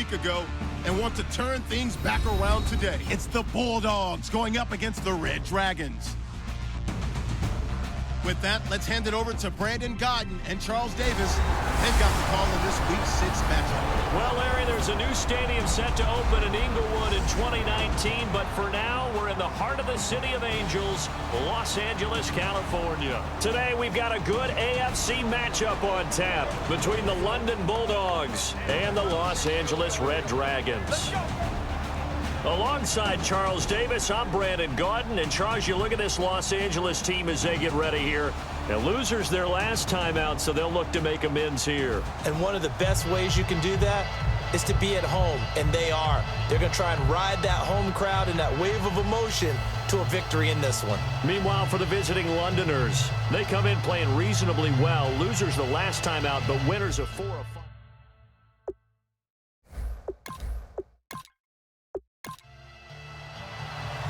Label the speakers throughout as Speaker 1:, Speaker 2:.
Speaker 1: week ago and want to turn things back around today. It's the Bulldogs going up against the Red Dragons. With that, let's hand it over to Brandon Godden and Charles Davis. They've got the call in this Week 6 matchup.
Speaker 2: Well, Larry, there's a new stadium set to open in Inglewood in 2019, but for now, we're in the heart of the City of Angels, Los Angeles, California. Today, we've got a good AFC matchup on tap between the London Bulldogs and the Los Angeles Red Dragons. Alongside Charles Davis, I'm Brandon Godden. And Charles, you look at this Los Angeles team as they get ready here. And losers their last time out, so they'll look to make amends here.
Speaker 3: And one of the best ways you can do that is to be at home, and they are. They're going to try and ride that home crowd and that wave of emotion to a victory in this one.
Speaker 2: Meanwhile, for the visiting Londoners, they come in playing reasonably well. Losers the last time out, but winners of 4 of 5.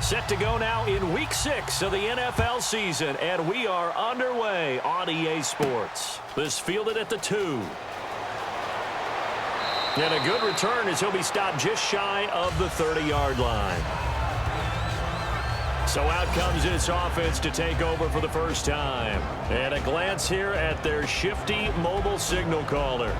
Speaker 2: Set to go now in Week 6 of the NFL season, and we are underway on EA Sports. This fielded at the 2. And a good return as he'll be stopped just shy of the 30-yard line. So out comes this offense to take over for the first time. And a glance here at their shifty mobile signal caller.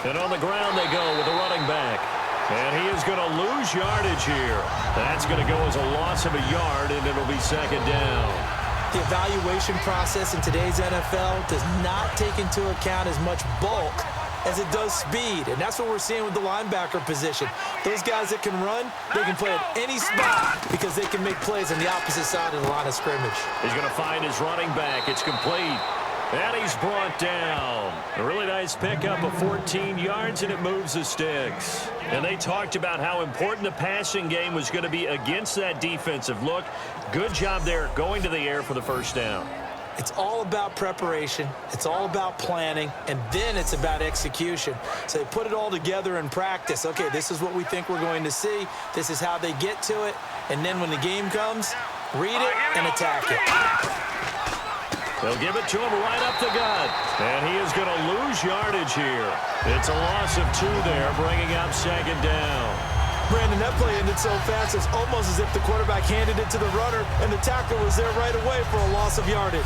Speaker 2: And on the ground they go with a running back. And he is going to lose yardage here. That's going to go as a loss of a yard, and it'll be second down.
Speaker 3: The evaluation process in today's NFL does not take into account as much bulk as it does speed. And that's what we're seeing with the linebacker position. Those guys that can run, they can play at any spot because they can make plays on the opposite side of the line of scrimmage.
Speaker 2: He's going to find his running back. It's complete. And he's brought down. A really nice pickup of 14 yards, and it moves the sticks. And they talked about how important the passing game was going to be against that defensive look. Good job there going to the air for the first down.
Speaker 3: It's all about preparation. It's all about planning, and then it's about execution. So they put it all together in practice. Okay, this is what we think we're going to see. This is how they get to it. And then when the game comes, read it and attack it.
Speaker 2: They'll give it to him right up the gut. And he is going to lose yardage here. It's a loss of 2 there, bringing up second down.
Speaker 3: Brandon, that play ended so fast, it's almost as if the quarterback handed it to the runner, and the tackler was there right away for a loss of yardage.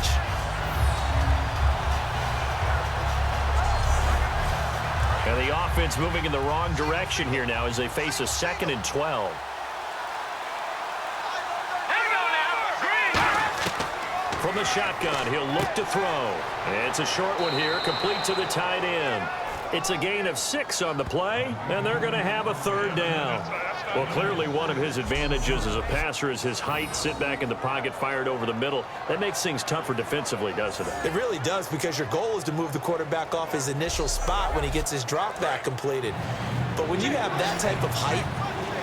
Speaker 2: And the offense moving in the wrong direction here now as they face a 2nd and 12. From the shotgun, he'll look to throw. And it's a short one here, complete to the tight end. It's a gain of 6 on the play, and they're going to have a 3rd down. Well, clearly one of his advantages as a passer is his height, sit back in the pocket, fired over the middle. That makes things tougher defensively, doesn't it?
Speaker 3: It really does, because your goal is to move the quarterback off his initial spot when he gets his drop back completed. But when you have that type of height,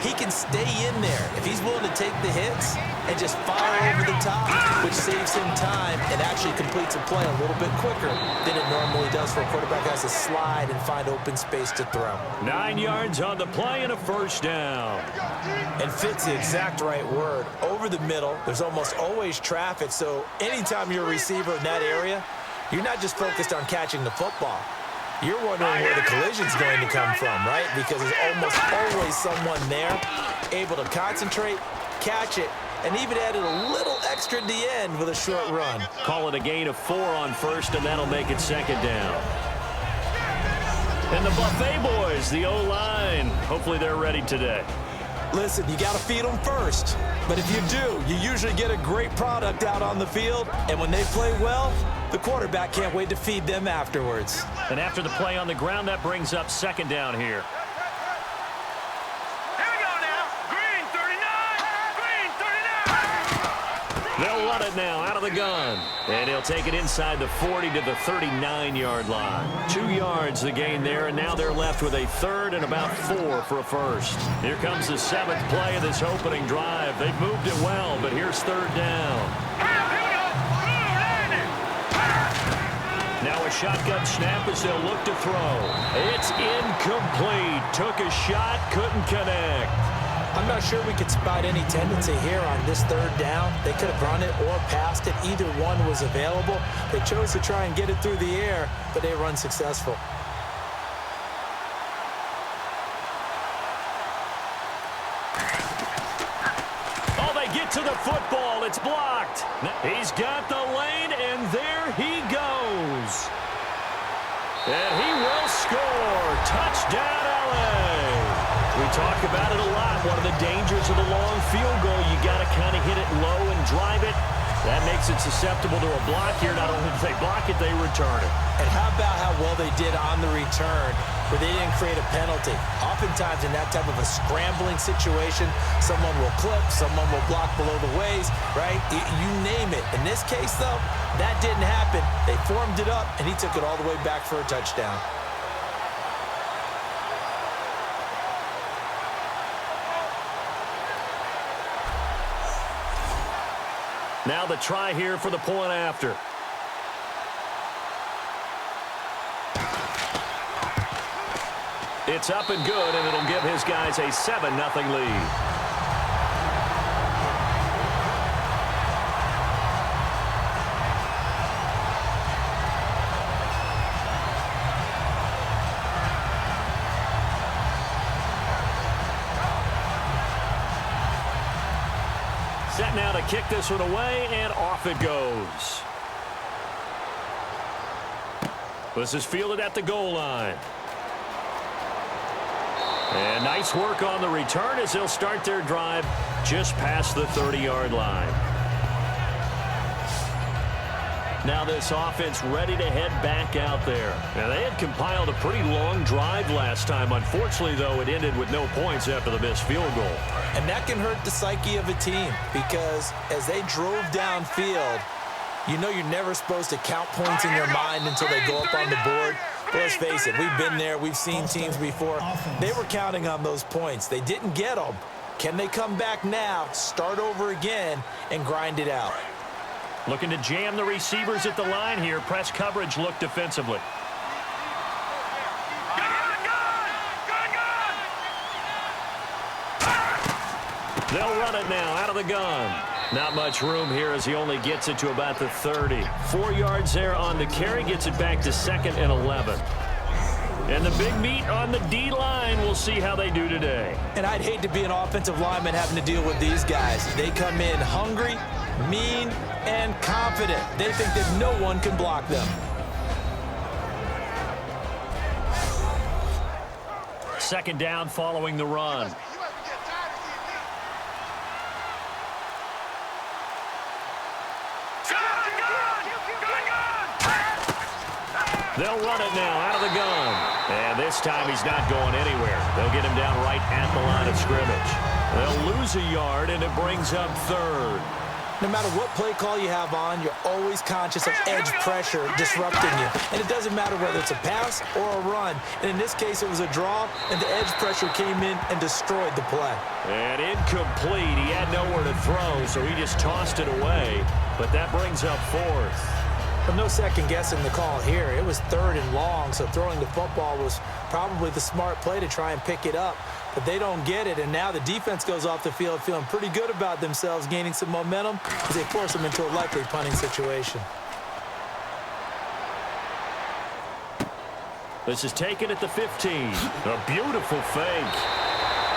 Speaker 3: he can stay in there if he's willing to take the hits and just fire over the top, which saves him time and actually completes a play a little bit quicker than it normally does for a quarterback who has to slide and find open space to throw.
Speaker 2: 9 yards on the play and a 1st down.
Speaker 3: And fit's the exact right word. Over the middle, there's almost always traffic, so anytime you're a receiver in that area, you're not just focused on catching the football. You're wondering where the collision's going to come from, right? Because there's almost always someone there able to concentrate, catch it, and even added a little extra at the end with a short run.
Speaker 2: Call it a gain of 4 on 1st, and that'll make it 2nd down. And the Buffet boys, the O-line, hopefully they're ready today.
Speaker 3: Listen, you got to feed them first. But if you do, you usually get a great product out on the field. And when they play well, the quarterback can't wait to feed them afterwards.
Speaker 2: And after the play on the ground, that brings up 2nd down here.
Speaker 4: Here we go now. Green 39. Green 39.
Speaker 2: They'll run it now out of the gun. And he'll take it inside the 40 to the 39-yard line. 2 yards the gain there, and now they're left with a 3rd and about 4 for a 1st. Here comes the 7th play of this opening drive. They've moved it well, but here's 3rd down.
Speaker 4: Here we go.
Speaker 2: Now a shotgun snap as they'll look to throw. It's incomplete. Took a shot, couldn't connect.
Speaker 3: I'm not sure we could spot any tendency here on this third down. They could have run it or passed it. Either one was available. They chose to try and get it through the air, but they were unsuccessful.
Speaker 2: Oh, they get to the football. It's blocked. He's got the lane, and there he goes. And he will score. Touchdown, LA. We talk about it a lot. One of the dangers of the long field goal, you got to kind of hit it low and drive it. That makes it susceptible to a block here. Not only do they block it, they return it.
Speaker 3: And how about how well they did on the return, where they didn't create a penalty? Oftentimes in that type of a scrambling situation, someone will clip, someone will block below the waist, right? You name it. In this case, though, that didn't happen. They formed it up, and he took it all the way back for a touchdown.
Speaker 2: Now the try here for the point after. It's up and good, and it'll give his guys a 7-0 lead. Set now to kick this one away, and off it goes. This is fielded at the goal line. And nice work on the return as they'll start their drive just past the 30-yard line. Now this offense ready to head back out there. Now they had compiled a pretty long drive last time. Unfortunately, though, it ended with no points after the missed field goal.
Speaker 3: And that can hurt the psyche of a team because as they drove downfield, you know you're never supposed to count points in your mind until they go up on the board. But let's face it, we've been there. We've seen teams before. They were counting on those points. They didn't get them. Can they come back now, start over again, and grind it out?
Speaker 2: Looking to jam the receivers at the line here. Press coverage look defensively. They'll run it now out of the gun. Not much room here as he only gets it to about the 30. 4 yards there on the carry, gets it back to 2nd and 11. And the big meat on the D-line, we'll see how they do today.
Speaker 3: And I'd hate to be an offensive lineman having to deal with these guys. They come in hungry, mean, and confident. They think that no one can block them.
Speaker 2: Second down following the run. They'll run it now out of the gun. And this time he's not going anywhere. They'll get him down right at the line of scrimmage. They'll lose a yard, and it brings up 3rd.
Speaker 3: No matter what play call you have on, you're always conscious of edge pressure disrupting you. And it doesn't matter whether it's a pass or a run. And in this case, it was a draw, and the edge pressure came in and destroyed the play.
Speaker 2: And incomplete. He had nowhere to throw, so he just tossed it away. But that brings up 4th.
Speaker 3: But no second guessing the call here. It was 3rd and long, so throwing the football was probably the smart play to try and pick it up. But they don't get it, and now the defense goes off the field feeling pretty good about themselves, gaining some momentum as they force them into a likely punting situation.
Speaker 2: This is taken at the 15. A beautiful fake.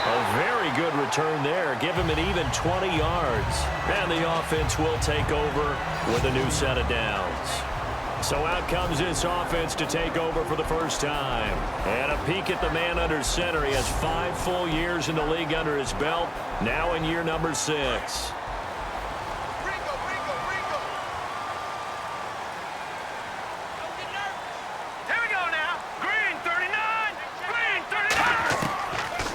Speaker 2: A very good return there. Give him an even 20 yards. And the offense will take over with a new set of downs. So out comes this offense to take over for the first time. And a peek at the man under center. He has 5 full years in the league under his belt. Now in year number 6.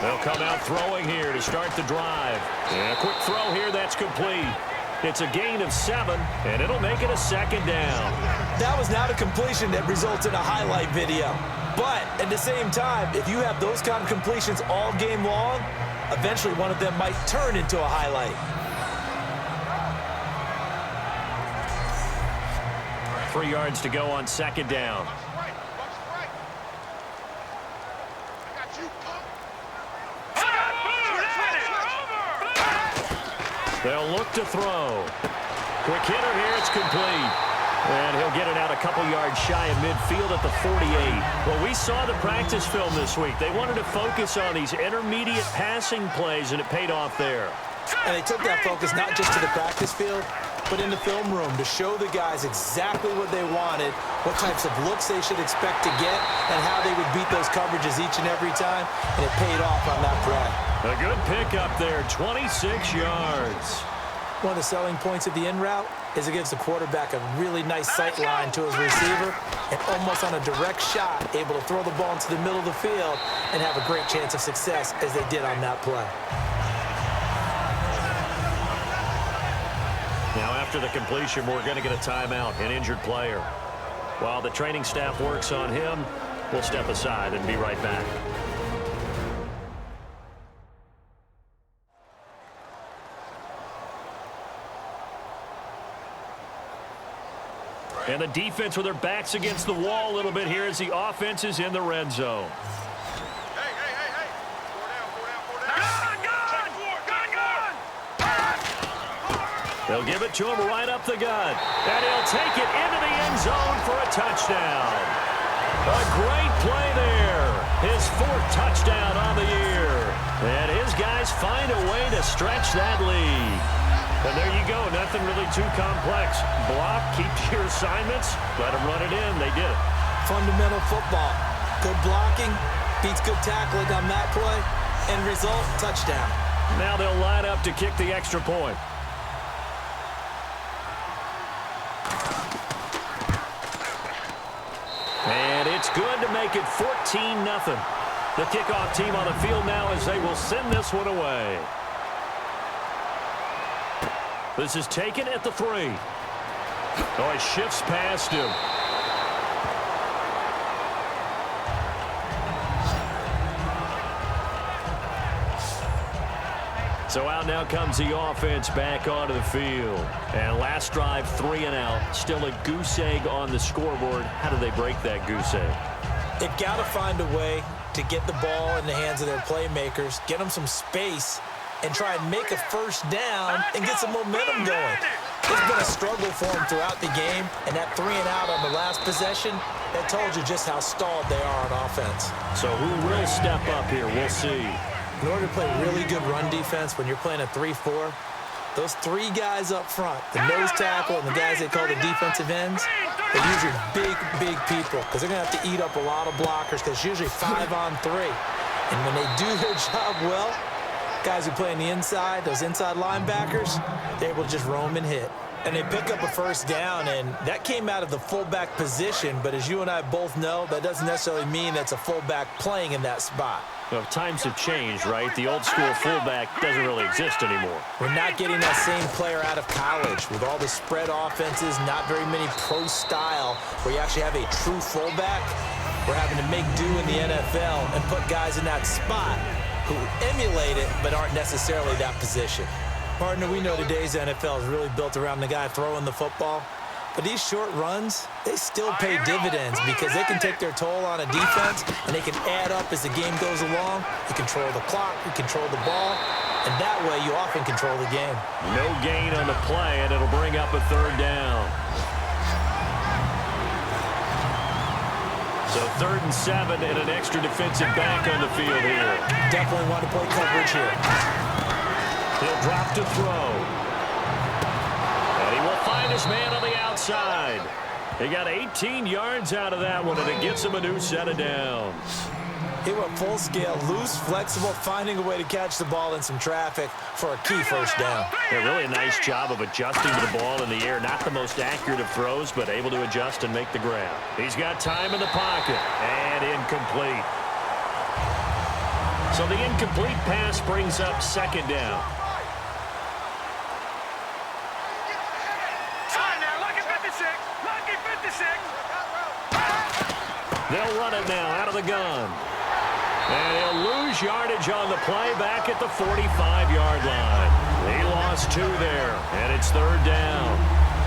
Speaker 2: They'll come out throwing here to start the drive. And a quick throw here, that's complete. It's a gain of 7, and it'll make it a 2nd down.
Speaker 3: That was not a completion that results in a highlight video. But at the same time, if you have those kind of completions all game long, eventually one of them might turn into a highlight.
Speaker 2: 3 yards to go on second down. They'll look to throw. Quick hitter here. It's complete. And he'll get it out a couple yards shy of midfield at the 48. Well, we saw the practice film this week. They wanted to focus on these intermediate passing plays, and it paid off there.
Speaker 3: And they took that focus not just to the practice field, but in the film room to show the guys exactly what they wanted, what types of looks they should expect to get, and how they would beat those coverages each and every time, and it paid off on that play.
Speaker 2: A good pickup there, 26 yards.
Speaker 3: One of the selling points of the in route is it gives the quarterback a really nice sight line to his receiver, and almost on a direct shot, able to throw the ball into the middle of the field and have a great chance of success as they did on that play.
Speaker 2: Now, after the completion, we're going to get a timeout, an injured player. While the training staff works on him, we'll step aside and be right back. And the defense with their backs against the wall a little bit here as the offense is in the red zone. They'll give it to him right up the gut. And he'll take it into the end zone for a touchdown. A great play there. His 4th touchdown on the year. And his guys find a way to stretch that lead. And there you go. Nothing really too complex. Block, keep to your assignments, let them run it in. They did it.
Speaker 3: Fundamental football. Good blocking beats good tackling on that play. End result, touchdown.
Speaker 2: Now they'll line up to kick the extra point. And it's good to make it 14-0. The kickoff team on the field now as they will send this one away. This is taken at the 3. Oh, he shifts past him. So out now comes the offense back onto the field. And last drive, 3 and out. Still a goose egg on the scoreboard. How do they break that goose egg?
Speaker 3: They've got to find a way to get the ball in the hands of their playmakers, get them some space, and try and make a first down and get some momentum going. It's been a struggle for them throughout the game, and that 3 and out on the last possession, that told you just how stalled they are on offense.
Speaker 2: So who will step up here? We'll see.
Speaker 3: In order to play really good run defense when you're playing a 3-4, those 3 guys up front, the nose tackle and the guys they call the defensive ends, they're usually big people because they're going to have to eat up a lot of blockers because it's usually 5-on-3. And when they do their job well, guys who play on the inside, those inside linebackers, they're able to just roam and hit. And they pick up a first down, and that came out of the fullback position. But as you and I both know, that doesn't necessarily mean that's a fullback playing in that spot.
Speaker 2: Well, times have changed, right? The old school fullback doesn't really exist anymore.
Speaker 3: We're not getting that same player out of college with all the spread offenses, not very many pro style where you actually have a true fullback. We're having to make do in the NFL and put guys in that spot who emulate it but aren't necessarily that position. Partner, we know today's NFL is really built around the guy throwing the football. But these short runs, they still pay dividends because they can take their toll on a defense and they can add up as the game goes along. You control the clock, you control the ball, and that way you often control the game.
Speaker 2: No gain on the play, and it'll bring up a 3rd down. So 3rd and 7 and an extra defensive back on the field here.
Speaker 3: Definitely want to play coverage here.
Speaker 2: He'll drop to throw. And he will find his man on the outside. He got 18 yards out of that one, and it gets him a new set of downs.
Speaker 3: He went full scale, loose, flexible, finding a way to catch the ball in some traffic for a key first down.
Speaker 2: Yeah, really a nice job of adjusting to the ball in the air. Not the most accurate of throws, but able to adjust and make the grab. He's got time in the pocket, and incomplete. So the incomplete pass brings up 2nd down. They'll run it now out of the gun. And he'll lose yardage on the play back at the 45-yard line. He lost 2 there, and it's 3rd down.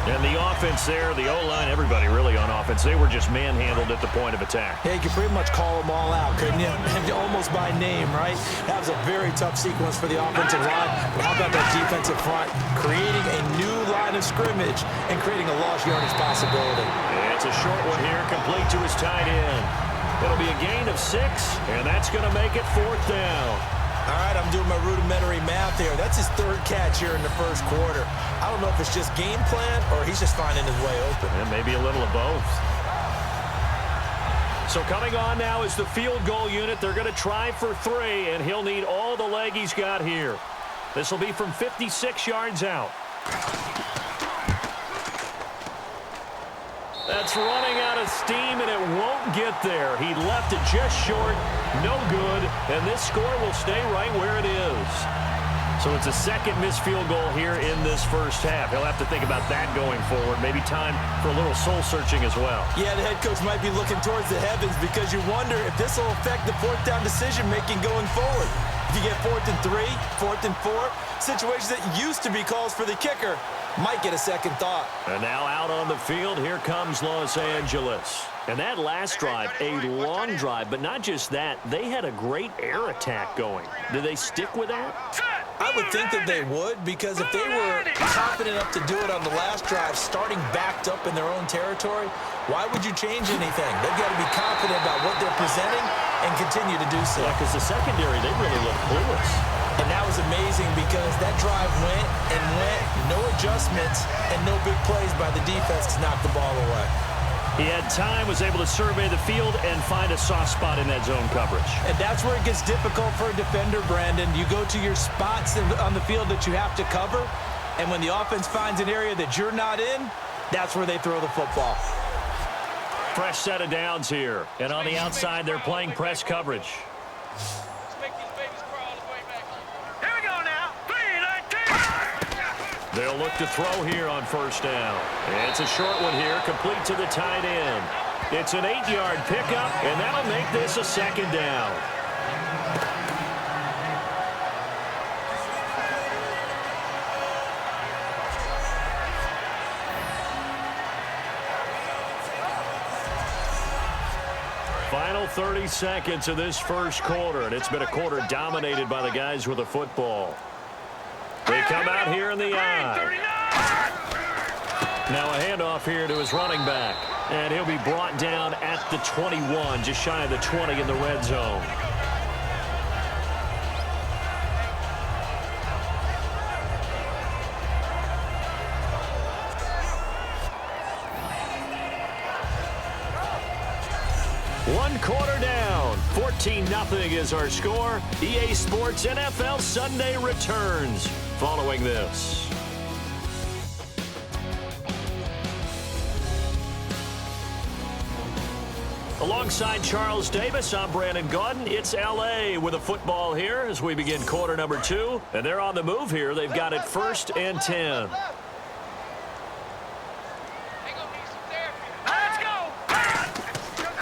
Speaker 2: And the offense there, the O-line, everybody really on offense, they were just manhandled at the point of attack.
Speaker 3: Yeah, you could pretty much call them all out, couldn't you? Almost by name, right? That was a very tough sequence for the offensive line. But how about that defensive front? Creating a new line of scrimmage and creating a lost yardage possibility.
Speaker 2: And it's a short one here, complete to his tight end. It'll be a gain of 6, and that's going to make it 4th down.
Speaker 3: All right, I'm doing my rudimentary math here. That's his 3rd catch here in the 1st quarter. I don't know if it's just game plan or he's just finding his way open.
Speaker 2: And maybe a little of both. So coming on now is the field goal unit. They're going to try for 3, and he'll need all the leg he's got here. This will be from 56 yards out. That's running out of steam, and it won't get there. He left it just short, no good, and this score will stay right where it is. So it's a 2nd missed field goal here in this 1st half. He'll have to think about that going forward. Maybe time for a little soul-searching as well. Yeah, the head coach might be looking towards the heavens because you wonder if this will affect the 4th down decision-making going forward. If you get 4th and 3, 4th and 4, situations that used to be calls for the kicker might get a second thought. And now out on the field, here comes Los Angeles. And that last drive, a long drive, but not just that, they had a great air attack going. Do they stick with that?
Speaker 3: I would think that they would, because if they were confident enough to do it on the last drive, starting backed up in their own territory, why would you change anything? They've got to be confident about what they're presenting and continue to do so.
Speaker 2: Yeah, because the secondary, they really look clueless.
Speaker 3: And that was amazing because that drive went and went, no adjustments, and no big plays by the defense to knock the ball away.
Speaker 2: He had time, was able to survey the field and find a soft spot in that zone coverage.
Speaker 3: And that's where it gets difficult for a defender, Brandon. You go to your spots on the field that you have to cover, and when the offense finds an area that you're not in, that's where they throw the football.
Speaker 2: Fresh set of downs here. And on the outside, they're playing press coverage. They'll look to throw here on 1st down. And it's a short one here, complete to the tight end. It's an 8-yard pickup, and that'll make this a 2nd down. Final 30 seconds of this 1st quarter, and it's been a quarter dominated by the guys with the football. They come out here in the eye. Now a handoff here to his running back. And he'll be brought down at the 21, just shy of the 20 in the red zone. One quarter down. 14-0 is our score. EA Sports NFL Sunday returns following this. Alongside Charles Davis, I'm Brandon Gaudin. It's L.A. with a football here as we begin quarter number 2. And they're on the move here. They've got it 1st and 10.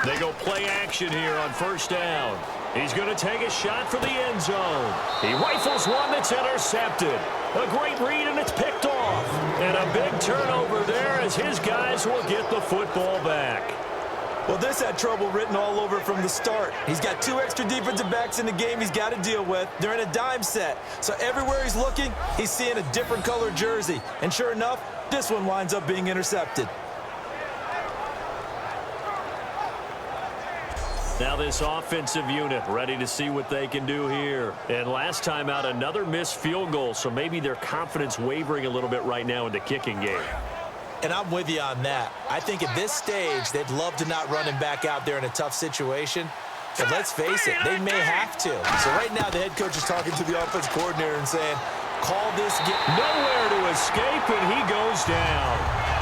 Speaker 2: They go play action here on 1st down. He's going to take a shot for the end zone. He rifles one that's intercepted. A great read, and it's picked off. And a big turnover there as his guys will get the football back.
Speaker 3: Well, this had trouble written all over from the start. He's got 2 extra defensive backs in the game he's got to deal with. They're in a dime set. So everywhere he's looking, he's seeing a different color jersey. And sure enough, this one winds up being intercepted.
Speaker 2: Now this offensive unit ready to see what they can do here. And last time out, another missed field goal, so maybe their confidence wavering a little bit right now in the kicking game.
Speaker 3: And I'm with you on that. I think at this stage, they'd love to not run him back out there in a tough situation. But let's face it, they may have to. So right now, the head coach is talking to the offense coordinator and saying, call this game.
Speaker 2: Nowhere to escape, and he goes down.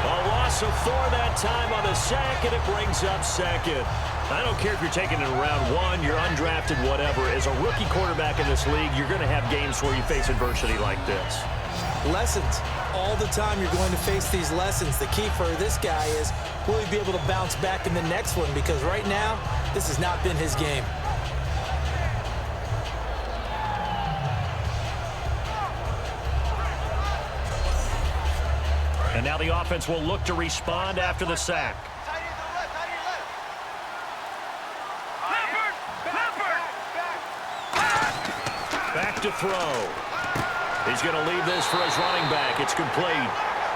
Speaker 2: A loss of 4 that time on the sack, and it brings up 2nd. I don't care if you're taking it in round 1, you're undrafted, whatever. As a rookie quarterback in this league, you're going to have games where you face adversity like this.
Speaker 3: Lessons. All the time you're going to face these lessons. The key for this guy is, will he be able to bounce back in the next one? Because right now, this has not been his game.
Speaker 2: And now the offense will look to respond after the sack. Back to throw. He's going to leave this for his running back. It's complete.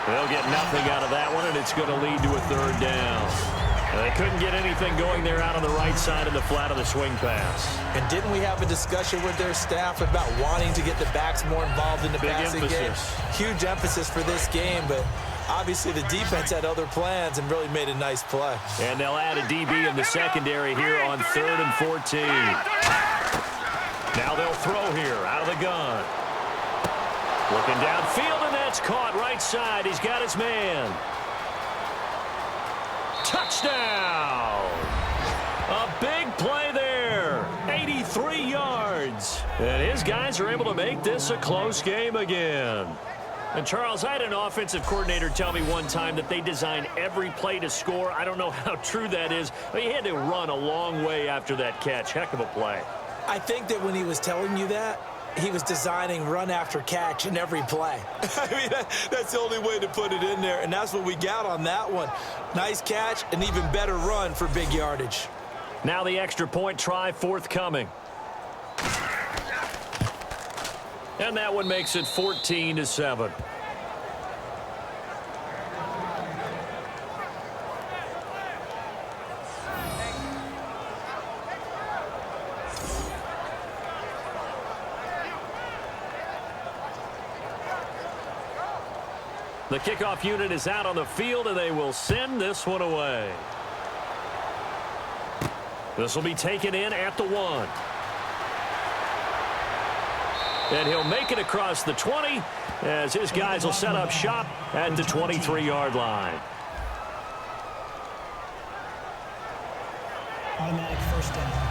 Speaker 2: They'll get nothing out of that one, and it's going to lead to a third down. They couldn't get anything going there out on the right side of the flat of the swing pass. And didn't we have a discussion with their staff about wanting to get the backs more involved in the passing game? Huge emphasis for this game, but obviously the defense had other plans and really made a nice play. And they'll add a DB in the secondary here on 3rd and 14. Now they'll throw here out of the gun. Looking downfield, and that's caught right side. He's got his man. Touchdown! A big play there. 83 yards. And his guys are able to make this a close game again. And, Charles, I had an offensive coordinator tell me one time that they design every play to score. I don't know how true that is, but he had to run a long way after that catch. Heck of a play. I think that when he was telling you that, he was designing run after catch in every play. I mean, that's the only way to put it in there, and that's what we got on that one. Nice catch, an even better run for big yardage. Now the extra point try forthcoming. And that one makes it 14-7. The kickoff unit is out on the field, and they will send this one away. This will be taken in at the 1. And he'll make it across the 20 as his guys will set up shop at the 23-yard line.
Speaker 5: Automatic first down.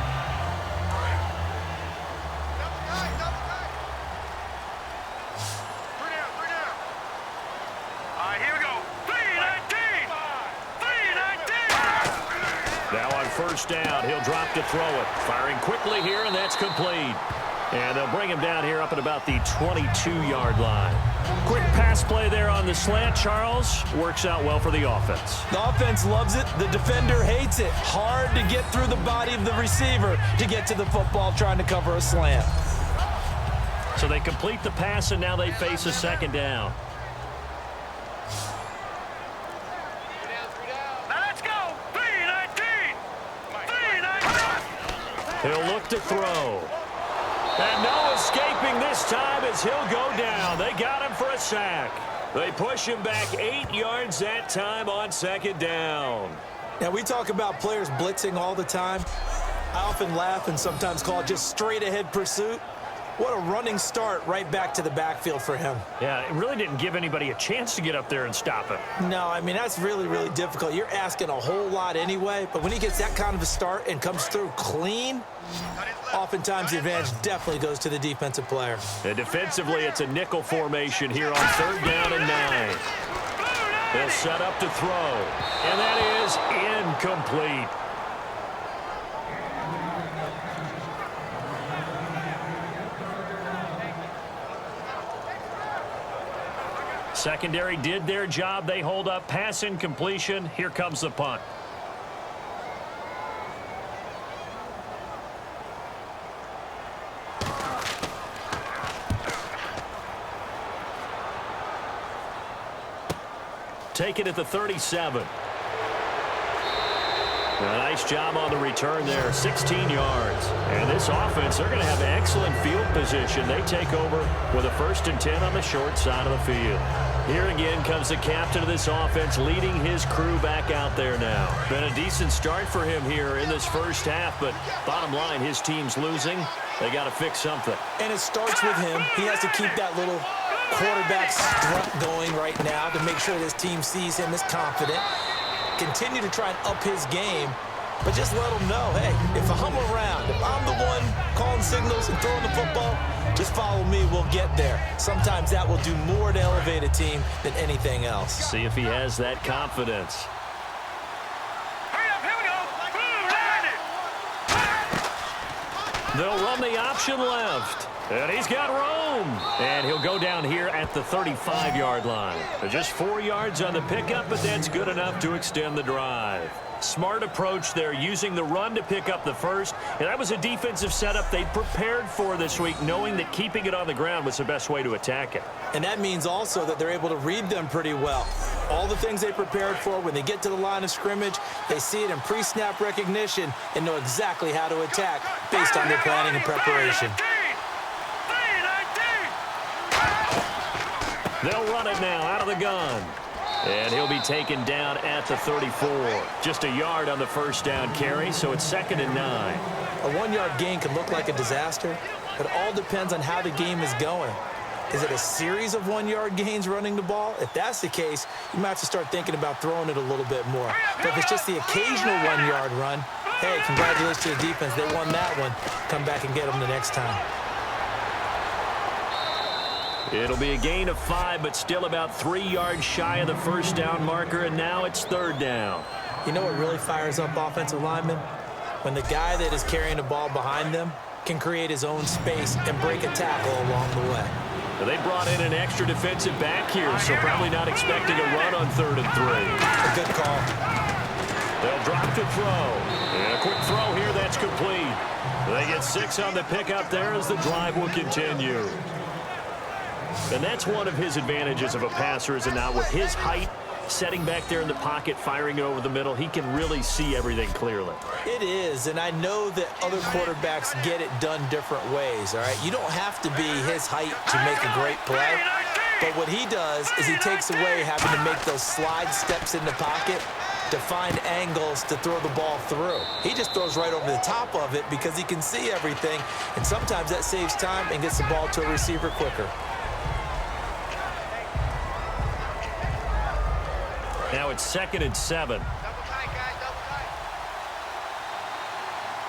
Speaker 2: First down. He'll drop to throw it. Firing quickly here, and that's complete. And they'll bring him down here up at about the 22-yard line. Quick pass play there on the slant, Charles. Works out well for the offense.
Speaker 3: The offense loves it. The defender hates it. Hard to get through the body of the receiver to get to the football trying to cover a slant.
Speaker 2: So they complete the pass, and now they face a second down. He'll look to throw. And no escaping this time as he'll go down. They got him for a sack. They push him back 8 yards that time on second down.
Speaker 3: Now, we talk about players blitzing all the time. I often laugh and sometimes call it just straight-ahead pursuit. What a running start right back to the backfield for him.
Speaker 2: Yeah, it really didn't give anybody a chance to get up there and stop him.
Speaker 3: No, I mean, that's really, really difficult. You're asking a whole lot anyway, but when he gets that kind of a start and comes through clean, oftentimes the advantage definitely goes to the defensive player.
Speaker 2: And defensively, it's a nickel formation here on 3rd down and 9. They'll set up to throw, and that is incomplete. Secondary did their job. They hold up pass incompletion. Here comes the punt. Take it at the 37. A nice job on the return there, 16 yards. And this offense, they're going to have excellent field position. They take over with a 1st and 10 on the short side of the field. Here again comes the captain of this offense leading his crew back out there now. Been a decent start for him here in this first half, but bottom line, his team's losing. They got to fix something.
Speaker 3: And it starts with him. He has to keep that little quarterback strut going right now to make sure this team sees him as confident. Continue to try and up his game, but just let him know, hey, if I'm around, if I'm the one calling signals and throwing the football, just follow me, we'll get there. Sometimes that will do more to elevate a team than anything else.
Speaker 2: See if he has that confidence. They'll run the option left. And he's got room. And he'll go down here at the 35-yard line. Just 4 yards on the pickup, but that's good enough to extend the drive. Smart approach there, using the run to pick up the first. And that was a defensive setup they prepared for this week, knowing that keeping it on the ground was the best way to attack it.
Speaker 3: And that means also that they're able to read them pretty well. All the things they prepared for, when they get to the line of scrimmage, they see it in pre-snap recognition and know exactly how to attack based on their planning and preparation.
Speaker 2: They'll run it now out of the gun. And he'll be taken down at the 34. Just a yard on the first down carry, so it's 2nd and 9.
Speaker 3: A 1-yard gain can look like a disaster. It all depends on how the game is going. Is it a series of 1-yard gains running the ball? If that's the case, you might have to start thinking about throwing it a little bit more. But if it's just the occasional 1-yard run, hey, congratulations to the defense. They won that one. Come back and get them the next time.
Speaker 2: It'll be a gain of 5, but still about 3 yards shy of the first down marker, and now it's 3rd down.
Speaker 3: You know what really fires up offensive linemen? When the guy that is carrying the ball behind them can create his own space and break a tackle along the way.
Speaker 2: Well, they brought in an extra defensive back here, so probably not expecting a run on 3rd and 3.
Speaker 3: A good call.
Speaker 2: They'll drop to throw. And a quick throw here, that's complete. They get 6 on the pickup there as the drive will continue. And that's one of his advantages of a passer, is it not? With his height, setting back there in the pocket, firing it over the middle, he can really see everything clearly.
Speaker 3: It is, and I know that other quarterbacks get it done different ways, all right? You don't have to be his height to make a great play, but what he does is he takes away having to make those slide steps in the pocket to find angles to throw the ball through. He just throws right over the top of it because he can see everything, and sometimes that saves time and gets the ball to a receiver quicker.
Speaker 2: Now it's 2nd and 7.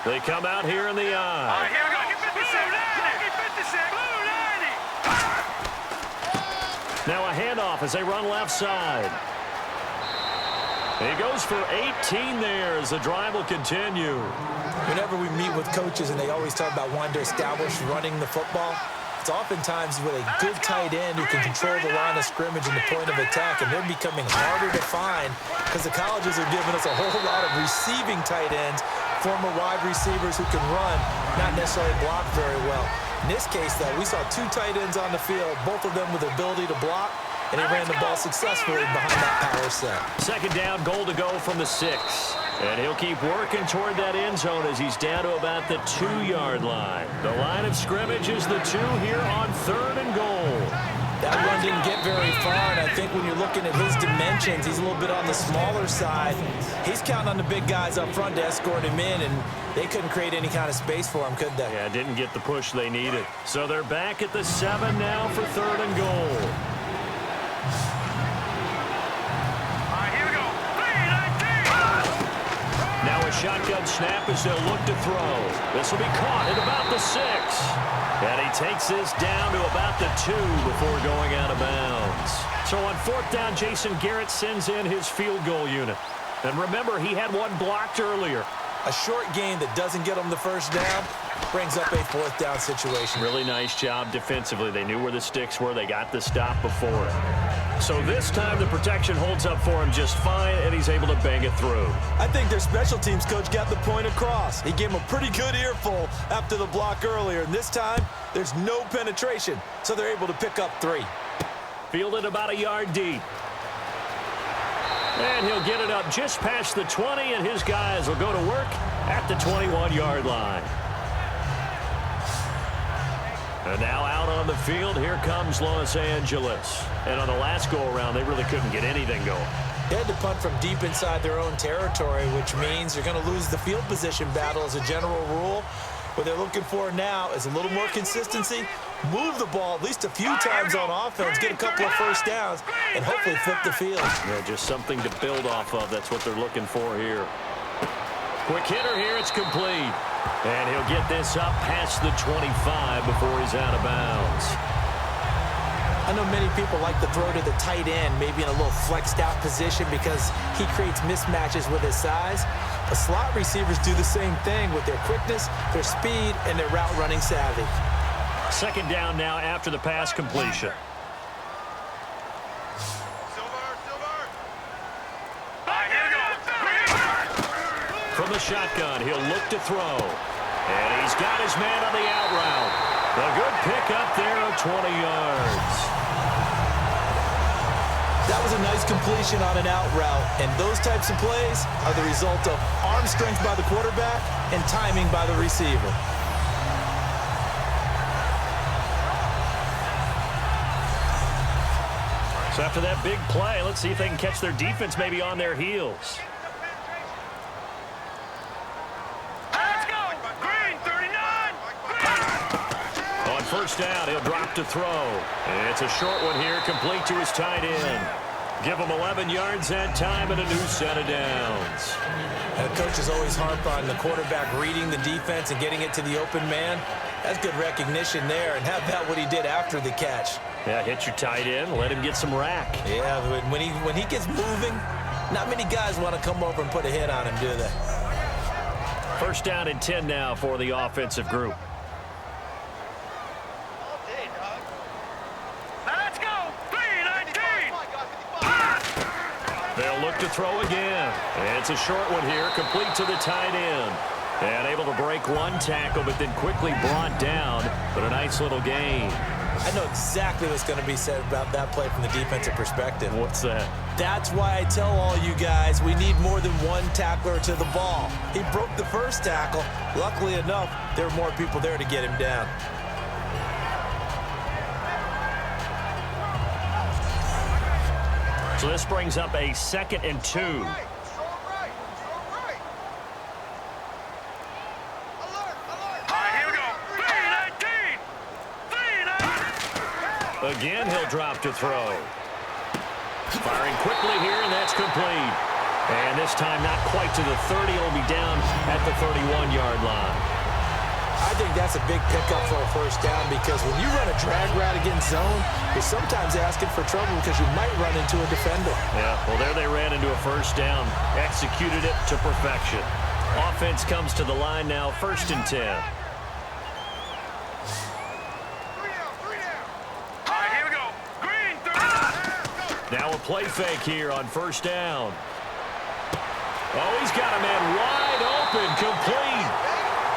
Speaker 2: They come out here in the eye.
Speaker 4: Here we go.
Speaker 2: Now a handoff as they run left side. He goes for 18 there as the drive will continue.
Speaker 3: Whenever we meet with coaches and they always talk about wanting to establish running the football, it's oftentimes with a good tight end who can control the line of scrimmage and the point of attack, and they're becoming harder to find because the colleges are giving us a whole lot of receiving tight ends, former wide receivers who can run, not necessarily block very well. In this case, though, we saw 2 tight ends on the field, both of them with the ability to block, and he ran the ball successfully behind that power set. 2nd
Speaker 2: down, goal to go from the 6. And he'll keep working toward that end zone as he's down to about the 2-yard line. The line of scrimmage is the 2 here on 3rd and goal.
Speaker 3: That run didn't get very far, and I think when you're looking at his dimensions, he's a little bit on the smaller side. He's counting on the big guys up front to escort him in, and they couldn't create any kind of space for him, could they?
Speaker 2: Yeah, didn't get the push they needed. So they're back at the 7 now for 3rd and goal. Now a shotgun snap as they'll look to throw. This will be caught at about the 6. And he takes this down to about the 2 before going out of bounds. So on 4th down, Jason Garrett sends in his field goal unit. And remember, he had one blocked earlier.
Speaker 3: A short game that doesn't get him the first down brings up a 4th down situation.
Speaker 2: Really nice job defensively. They knew where the sticks were. They got the stop before it. So this time the protection holds up for him just fine, and he's able to bang it through.
Speaker 3: I think their special teams coach got the point across. He gave him a pretty good earful after the block earlier, and this time there's no penetration, so they're able to pick up 3.
Speaker 2: Fielded about a yard deep. And he'll get it up just past the 20, and his guys will go to work at the 21-yard line. And now out on the field, here comes Los Angeles. And on the last go-around, they really couldn't get anything going.
Speaker 3: They had to punt from deep inside their own territory, which means you're going to lose the field position battle as a general rule. What they're looking for now is a little more consistency, move the ball at least a few times on offense, get a couple of first downs, and hopefully flip the field.
Speaker 2: Yeah, just something to build off of. That's what they're looking for here. Quick hitter here, it's complete. And he'll get this up past the 25 before he's out of bounds.
Speaker 3: I know many people like to throw to the tight end, maybe in a little flexed out position because he creates mismatches with his size. But slot receivers do the same thing with their quickness, their speed, and their route running savvy.
Speaker 2: Second down now after the pass completion. From the shotgun, he'll look to throw. And he's got his man on the out route. A good pick up there of 20 yards.
Speaker 3: That was a nice completion on an out route, and those types of plays are the result of arm strength by the quarterback and timing by the receiver.
Speaker 2: So after that big play, let's see if they can catch their defense maybe on their heels.
Speaker 4: Let's go! Green, 39!
Speaker 2: On first down, he'll drop to throw. And it's a short one here, complete to his tight end. Give him 11 yards that time and a new set of downs.
Speaker 3: And the coaches always harp on the quarterback reading the defense and getting it to the open man. That's good recognition there, and how about what he did after the catch?
Speaker 2: Yeah, hit your tight end, let him get some rack.
Speaker 3: Yeah, when he gets moving, not many guys want to come over and put a hit on him, do they?
Speaker 2: First down and 10 now for the offensive group.
Speaker 4: Let's go! 319!
Speaker 2: They'll look to throw again. And it's a short one here, complete to the tight end. And able to break one tackle, but then quickly brought down. But a nice little gain.
Speaker 3: I know exactly what's going to be said about that play from the defensive perspective.
Speaker 2: What's that?
Speaker 3: That's why I tell all you guys we need more than one tackler to the ball. He broke the first tackle. Luckily enough, there were more people there to get him down.
Speaker 2: So this brings up a 2nd and 2. Again, he'll drop to throw. Firing quickly here, and that's complete. And this time, not quite to the 30. It'll be down at the 31-yard line.
Speaker 3: I think that's a big pickup for a first down because when you run a drag route against zone, you're sometimes asking for trouble because you might run into a defender.
Speaker 2: Yeah, well, there they ran into a first down. Executed it to perfection. Offense comes to the line now, 1st and 10. Now a play fake here on first down. Oh, he's got a man wide open, complete.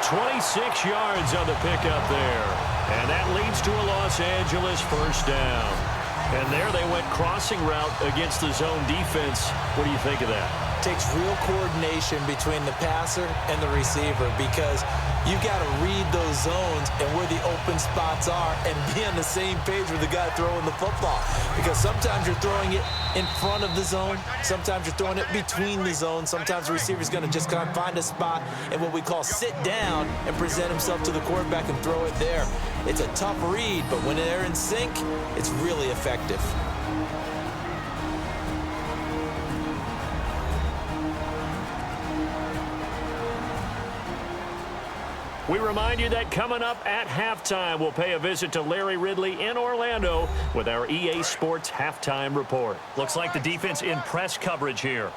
Speaker 2: 26 yards on the pickup there. And that leads to a Los Angeles first down. And there they went crossing route against the zone defense. What do you think of that?
Speaker 3: Takes real coordination between the passer and the receiver because you got to read those zones and where the open spots are and be on the same page with the guy throwing the football. Because sometimes you're throwing it in front of the zone. Sometimes you're throwing it between the zones. Sometimes the receiver's going to just kind of find a spot and what we call sit down and present himself to the quarterback and throw it there. It's a tough read, but when they're in sync, it's really effective.
Speaker 2: We remind you that coming up at halftime, we'll pay a visit to Larry Ridley in Orlando with our EA Sports Halftime Report. Looks like the defense in press coverage here.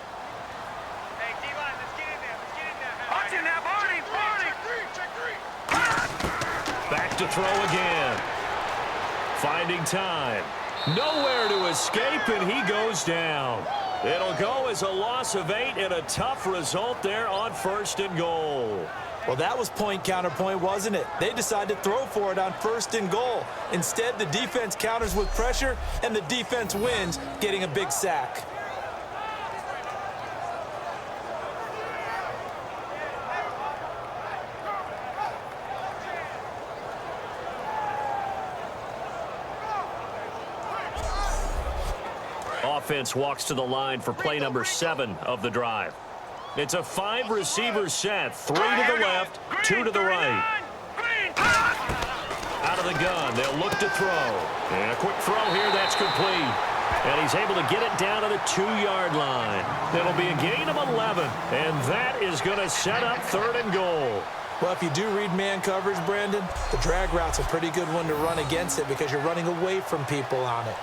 Speaker 4: Hey, D-line, let's get in there. Let's get in there. Watch it now, Barney.
Speaker 2: Back to throw again. Finding time. Nowhere to escape, and he goes down. It'll go as a loss of 8 and a tough result there on 1st and goal.
Speaker 3: Well, that was point counterpoint, wasn't it? They decided to throw for it on 1st and goal. Instead, the defense counters with pressure, and the defense wins, getting a big sack.
Speaker 2: Offense walks to the line for play number 7 of the drive. It's a 5-receiver set, 3 to the left, 2 to the right. Out of the gun, they'll look to throw. And a quick throw here, that's complete. And he's able to get it down to the 2-yard line. That'll be a gain of 11, and that is going to set up 3rd and goal.
Speaker 3: Well, if you do read man coverage, Brandon, the drag route's a pretty good one to run against it because you're running away from people on it.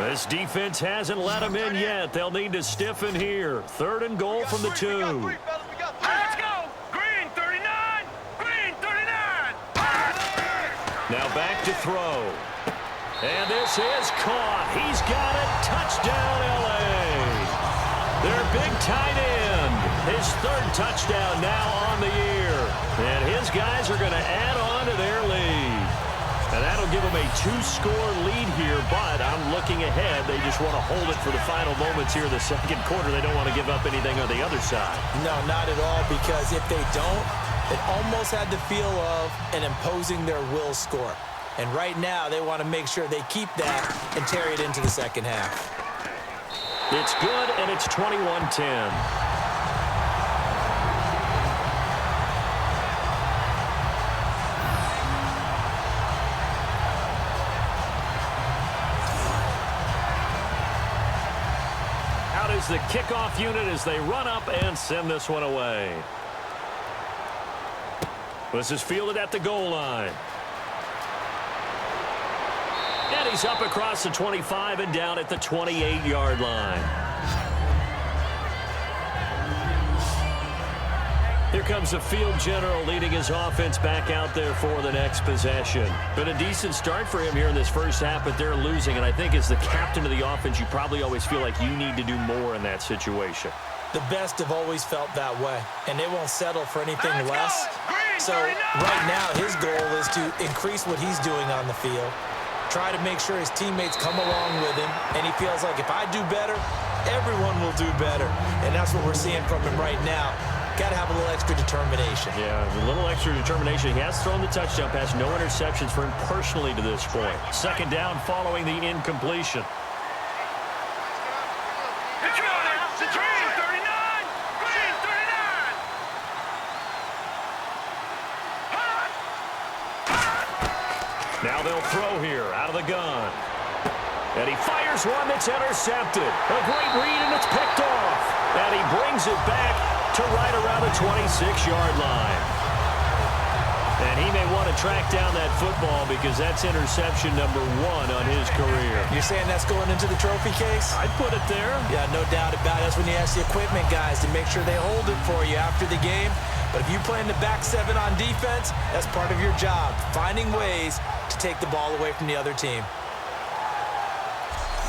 Speaker 2: This defense hasn't let them in yet. They'll need to stiffen here. 3rd and goal from the 2.
Speaker 4: Let's go! Green 39! Green 39!
Speaker 2: Now back to throw. And this is caught. He's got it. Touchdown, L.A. Their big tight end. His 3rd touchdown now on the year. And his guys are going to add on to their lead. And that'll give them a 2-score lead here, but I'm looking ahead. They just want to hold it for the final moments here in the 2nd quarter. They don't want to give up anything on the other side.
Speaker 3: No, not at all, because if they don't, it almost had the feel of an imposing their will score. And right now, they want to make sure they keep that and carry it into the 2nd half.
Speaker 2: It's good, and it's 21-10. The kickoff unit as they run up and send this one away. This is fielded at the goal line. And he's up across the 25 and down at the 28-yard line. Here comes the field general leading his offense back out there for the next possession. Been a decent start for him here in this first half, but they're losing. And I think as the captain of the offense, you probably always feel like you need to do more in that situation.
Speaker 3: The best have always felt that way, and they won't settle for anything less. So right now, his goal is to increase what he's doing on the field, try to make sure his teammates come along with him, and he feels like if I do better, everyone will do better. And that's what we're seeing from him right now. Got to have a little extra determination.
Speaker 2: Yeah, a little extra determination. He has thrown the touchdown pass. No interceptions for him personally to this point. 2nd down following the incompletion.
Speaker 4: It's Green 39! Green 39!
Speaker 2: Now they'll throw here out of the gun. And he fires one that's intercepted. A great read, and it's picked off. And he brings it back to right around the 26-yard line. And he may want to track down that football because that's interception number 1 on his career.
Speaker 3: You're saying that's going into the trophy case?
Speaker 2: I'd put it there.
Speaker 3: Yeah, no doubt about it. That's when you ask the equipment guys to make sure they hold it for you after the game. But if you play in the back 7 on defense, that's part of your job, finding ways to take the ball away from the other team.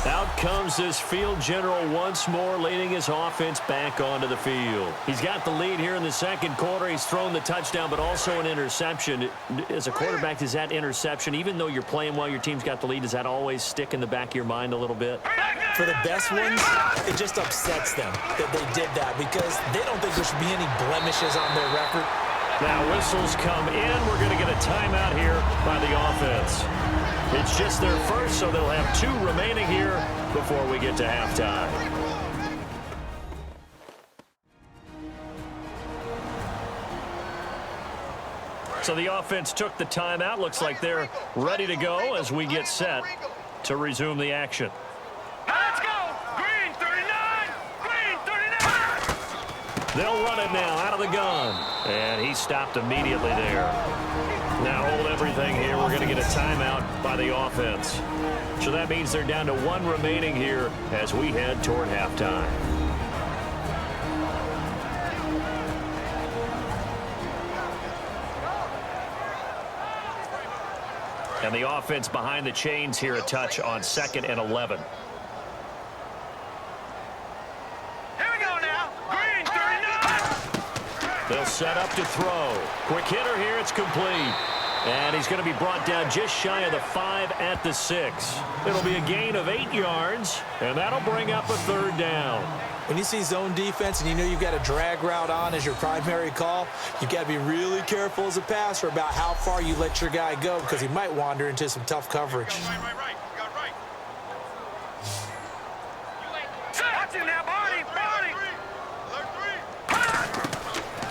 Speaker 2: Out comes this field general once more, leading his offense back onto the field. He's got the lead here in the 2nd quarter. He's thrown the touchdown, but also an interception. As a quarterback, does that interception, even though you're playing while your team's got the lead, does that always stick in the back of your mind a little bit?
Speaker 3: For the best ones, it just upsets them that they did that because they don't think there should be any blemishes on their record.
Speaker 2: Now whistles come in. We're going to get a timeout here by the offense. It's just their first, so they'll have 2 remaining here before we get to halftime. So the offense took the timeout. Looks like they're ready to go as we get set to resume the action.
Speaker 4: Let's go! Green 39! Green 39!
Speaker 2: They'll run it now out of the gun. And he stopped immediately there. Now hold everything here. We're going to get a timeout by the offense. So that means they're down to 1 remaining here as we head toward halftime. And the offense behind the chains here a touch on 2nd and 11.
Speaker 4: Here we go now! Green 39!
Speaker 2: They'll set up to throw. Quick hitter here. It's complete. And he's going to be brought down just shy of the 5 at the 6. It'll be a gain of 8 yards, and that'll bring up a 3rd down.
Speaker 3: When you see zone defense and you know you've got a drag route on as your primary call, you've got to be really careful as a passer about how far you let your guy go because he might wander into some tough coverage.
Speaker 4: Right. You got right. Watch it now, Barney!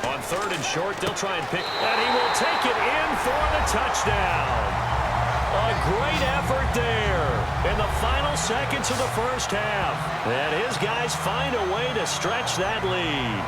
Speaker 2: On 3rd and short, they'll try and pick, and he will take it in for the touchdown. A great effort there in the final seconds of the first half. And his guys find a way to stretch that lead.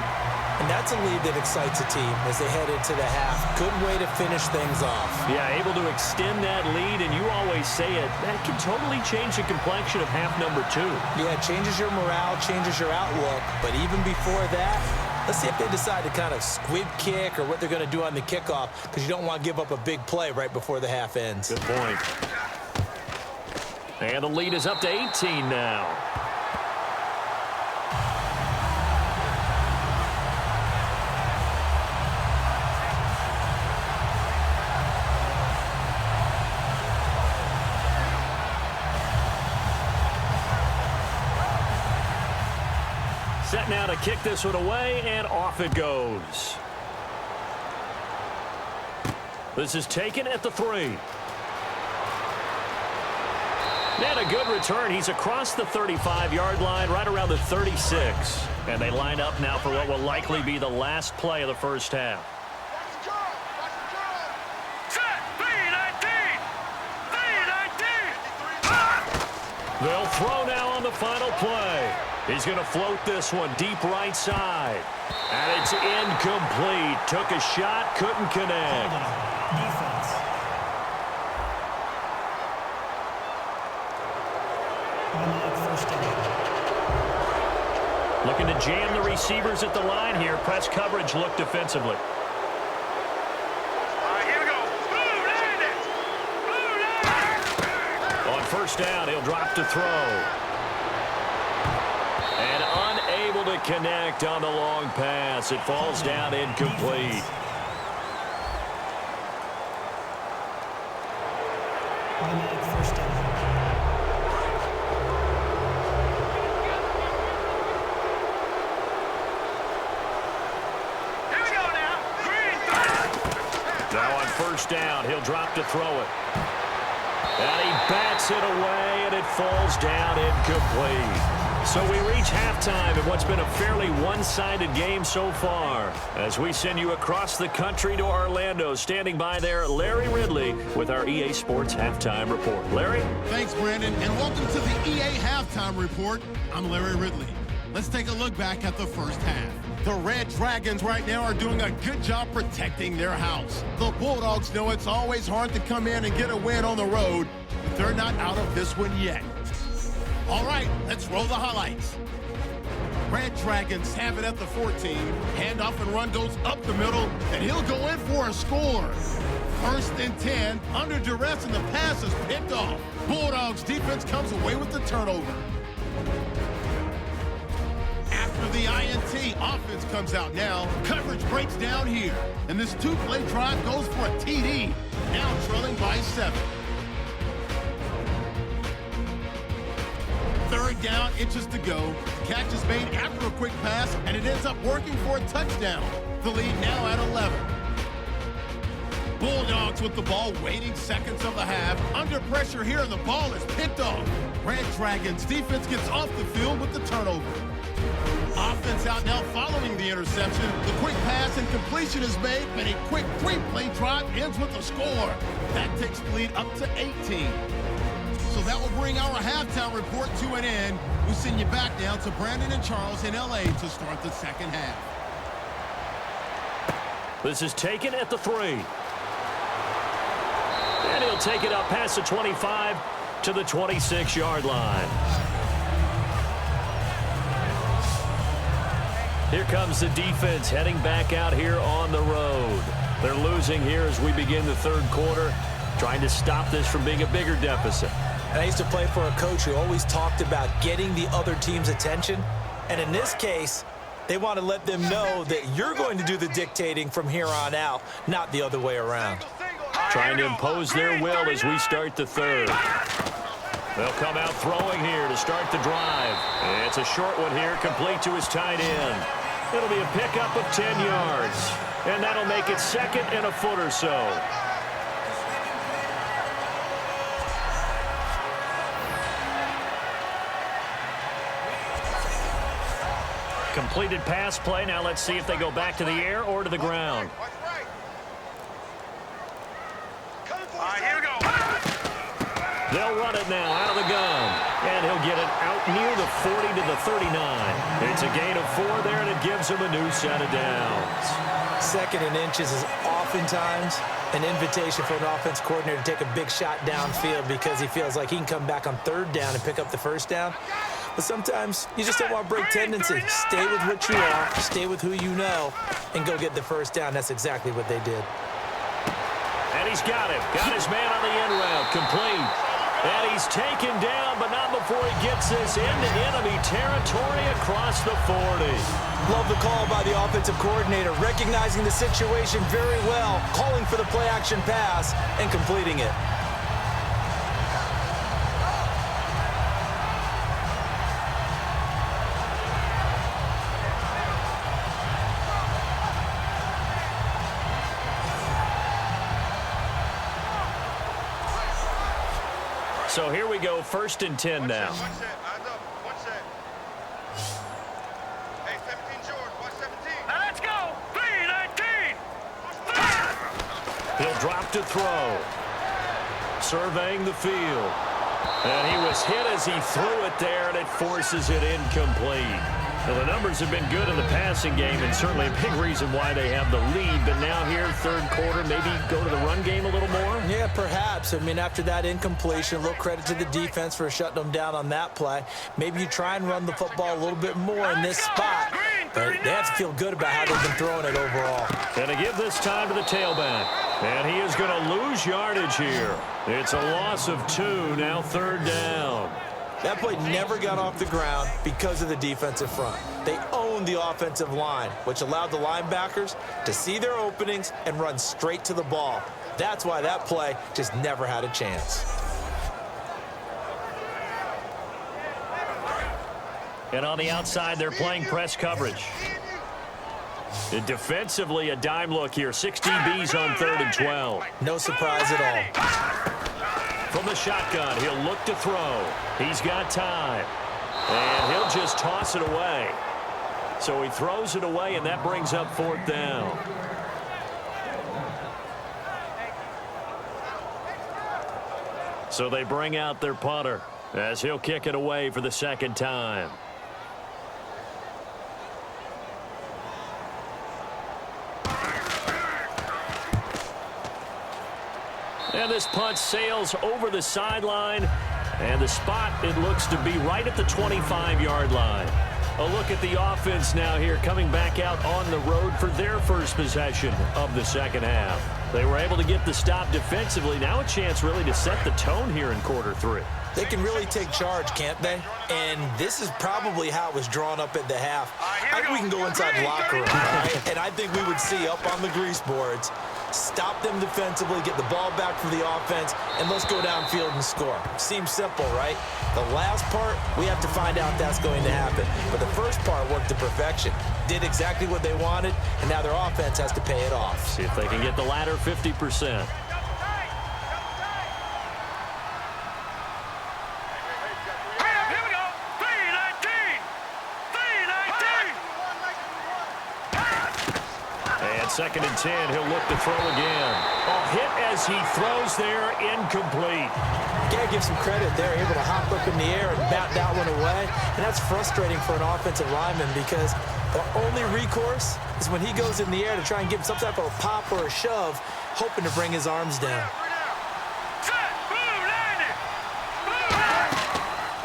Speaker 3: And that's a lead that excites a team as they head into the half. Good way to finish things off.
Speaker 2: Yeah, able to extend that lead, and you always say it, that can totally change the complexion of half number 2.
Speaker 3: Yeah, it changes your morale, changes your outlook. But even before that, let's see if they decide to kind of squib kick or what they're going to do on the kickoff, because you don't want to give up a big play right before the half ends.
Speaker 2: Good point. And the lead is up to 18 now. Set now to kick this one away, and off it goes. This is taken at the 3. And a good return. He's across the 35-yard line, right around the 36. And they line up now for what will likely be the last play of the first half.
Speaker 4: Set, 3-19.
Speaker 2: They'll throw now on the final play. He's going to float this one deep right side. And it's incomplete. Took a shot, couldn't connect.
Speaker 5: Defense. First down.
Speaker 2: Looking to jam the receivers at the line here. Press coverage look defensively.
Speaker 4: All right, here we go. Blue, land it. Blue, land it.
Speaker 2: On first down, he'll drop to throw. And unable to connect on the long pass. It falls down incomplete.
Speaker 5: First down.
Speaker 4: Here we go now. Green,
Speaker 2: Now on first down, he'll drop to throw it. And he bats it away, and it falls down incomplete. So we reach halftime in what's been a fairly one-sided game so far. As we send you across the country to Orlando, standing by there, Larry Ridley with our EA Sports Halftime Report. Larry?
Speaker 1: Thanks, Brandon, and welcome to the EA Halftime Report. I'm Larry Ridley. Let's take a look back at the first half. The Red Dragons right now are doing a good job protecting their house. The Bulldogs know it's always hard to come in and get a win on the road, but they're not out of this one yet. All right, let's roll the highlights. Red Dragons have it at the 14. Handoff and run goes up the middle, and he'll go in for a score. First and 10, under duress, and the pass is picked off. Bulldogs defense comes away with the turnover. After the INT, offense comes out now. Coverage breaks down here, and this two-play drive goes for a TD. Now trailing by 7. Third down, inches to go. Catch is made after a quick pass, and it ends up working for a touchdown. The lead now at 11. Bulldogs with the ball, waiting seconds of the half. Under pressure here, and the ball is picked off. Red Dragons defense gets off the field with the turnover. Offense out now following the interception. The quick pass and completion is made, and a quick three-play drive ends with a score. That takes the lead up to 18. So that will bring our halftime report to an end. We send you back down to Brandon and Charles in L.A. to start the second half.
Speaker 2: This is taken at the 3. And he'll take it up past the 25 to the 26-yard line. Here comes the defense heading back out here on the road. They're losing here as we begin the third quarter, trying to stop this from being a bigger deficit.
Speaker 3: And I used to play for a coach who always talked about getting the other team's attention. And in this case, they want to let them know that you're going to do the dictating from here on out, not the other way around.
Speaker 2: Trying to impose their will as we start the third. They'll come out throwing here to start the drive. And it's a short one here, complete to his tight end. It'll be a pickup of 10 yards. And that'll make it second and a foot or so. Completed pass play. Now let's see if they go back to the air or to the ground.
Speaker 4: All right, here we go.
Speaker 2: They'll run it now out of the gun. And he'll get it out near the 40 to the 39. It's a gain of 4 there, and it gives them a new set of downs.
Speaker 3: 2nd and inches is oftentimes an invitation for an offense coordinator to take a big shot downfield because he feels like he can come back on 3rd down and pick up the 1st down. But sometimes you just don't want to break tendency. Stay with what you are, stay with who you know, and go get the 1st down. That's exactly what they did.
Speaker 2: And he's got him. Got his man on the end route. Complete. And he's taken down, but not before he gets this into enemy territory across the 40.
Speaker 3: Love the call by the offensive coordinator, recognizing the situation very well, calling for the play-action pass, and completing it.
Speaker 2: So here we go, 1st and 10 now.
Speaker 4: One set, eyes up, one set. Hey, 17 George, watch 17. Now let's go. 3-19.
Speaker 2: He'll drop to throw. Surveying the field. And he was hit as he threw it there, and it forces it incomplete. Now, the numbers have been good in the passing game, and certainly a big reason why they have the lead. But now here, 3rd quarter, maybe go to the run game a little more?
Speaker 3: Yeah, perhaps. I mean, after that incompletion, a little credit to the defense for shutting them down on that play. Maybe you try and run the football a little bit more in this spot. But they have to feel good about how they've been throwing it overall.
Speaker 2: And to give this time to the tailback. And he is going to lose yardage here. It's a loss of 2, now 3rd down.
Speaker 3: That play never got off the ground because of the defensive front. They owned the offensive line, which allowed the linebackers to see their openings and run straight to the ball. That's why that play just never had a chance.
Speaker 2: And on the outside, they're playing press coverage. And defensively, a dime look here. 6 DBs on 3rd and 12.
Speaker 3: No surprise at all.
Speaker 2: From the shotgun, he'll look to throw. He's got time. And he'll just toss it away. So he throws it away, and that brings up 4th down. So they bring out their punter as he'll kick it away for the 2nd time. And this punt sails over the sideline. And the spot, it looks to be right at the 25-yard line. A look at the offense now here, coming back out on the road for their first possession of the 2nd half. They were able to get the stop defensively. Now a chance really to set the tone here in quarter 3.
Speaker 3: They can really take charge, can't they? And this is probably how it was drawn up at the half. I think we can go inside the locker room, right? And I think we would see up on the grease boards, stop them defensively, get the ball back for the offense, and let's go downfield and score. Seems simple, right? The last part, we have to find out that's going to happen. But the first part worked to perfection. Did exactly what they wanted, and now their offense has to pay it off.
Speaker 2: See if they can get the latter 50%. And 2nd and 10, he'll look to throw again. A hit as he throws there, incomplete.
Speaker 3: Gotta give some credit there, able to hop up in the air and bat that one away. And that's frustrating for an offensive lineman because the only recourse is when he goes in the air to try and give some type of a pop or a shove, hoping to bring his arms down.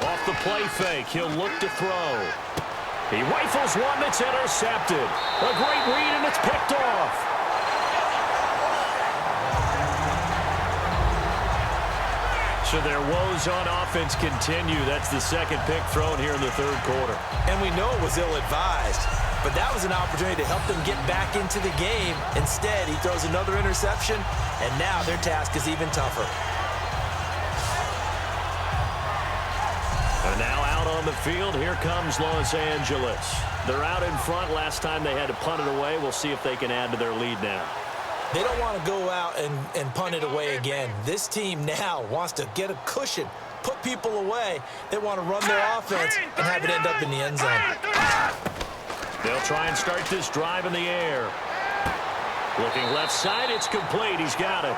Speaker 2: Off the play fake, he'll look to throw. He rifles one that's intercepted. A great read, and it's picked off. So their woes on offense continue. That's the 2nd pick thrown here in the 3rd quarter.
Speaker 3: And we know it was ill-advised, but that was an opportunity to help them get back into the game. Instead, he throws another interception, and now their task is even tougher.
Speaker 2: And now out on the field, here comes Los Angeles. They're out in front. Last time they had to punt it away. We'll see if they can add to their lead now.
Speaker 3: They don't want to go out and punt it away again. This team now wants to get a cushion, put people away. They want to run their offense and have it end up in the end zone.
Speaker 2: They'll try and start this drive in the air. Looking left side, it's complete. He's got it.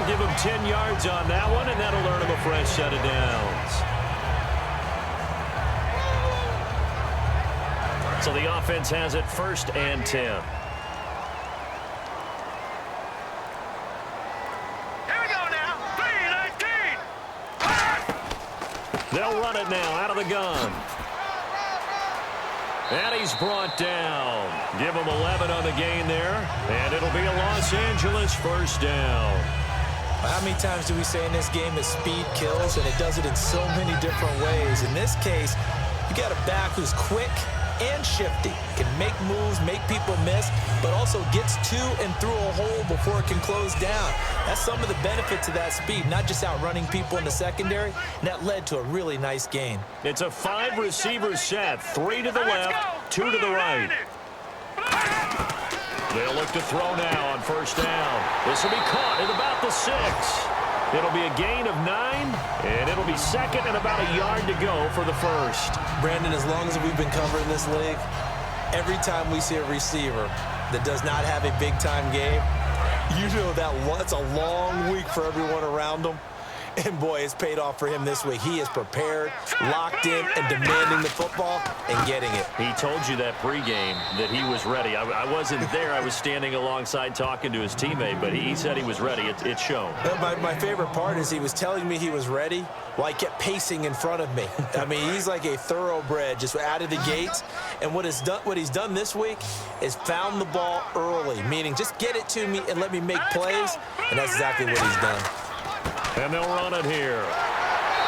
Speaker 2: Give him 10 yards on that one, and that'll earn him a fresh set of downs. So the offense has it 1st and 10.
Speaker 4: Here we go now. 3-19.
Speaker 2: They'll run it now out of the gun. And he's brought down. Give him 11 on the gain there. And it'll be a Los Angeles 1st down.
Speaker 3: How many times do we say in this game that speed kills, and it does it in so many different ways? In this case, you got a back who's quick and shifty, can make moves, make people miss, but also gets to and through a hole before it can close down. That's some of the benefits of that speed, not just outrunning people in the secondary, and that led to a really nice gain.
Speaker 2: It's a 5-receiver set, 3 to the left, 2 to the right. They'll look to throw now on 1st down. This will be caught at about the 6. It'll be a gain of 9, and it'll be 2nd and about a yard to go for the 1st.
Speaker 3: Brandon, as long as we've been covering this league, every time we see a receiver that does not have a big-time game, you know that's a long week for everyone around them. And, boy, it's paid off for him this week. He is prepared, locked in, and demanding the football and getting it.
Speaker 2: He told you that pregame that he was ready. I wasn't there. I was standing alongside talking to his teammate, but he said he was ready. It's shown.
Speaker 3: My favorite part is he was telling me he was ready while he kept pacing in front of me. I mean, he's like a thoroughbred just out of the gates. And what he's done this week is found the ball early, meaning just get it to me and let me make plays, and that's exactly what he's done.
Speaker 2: And they'll run it here.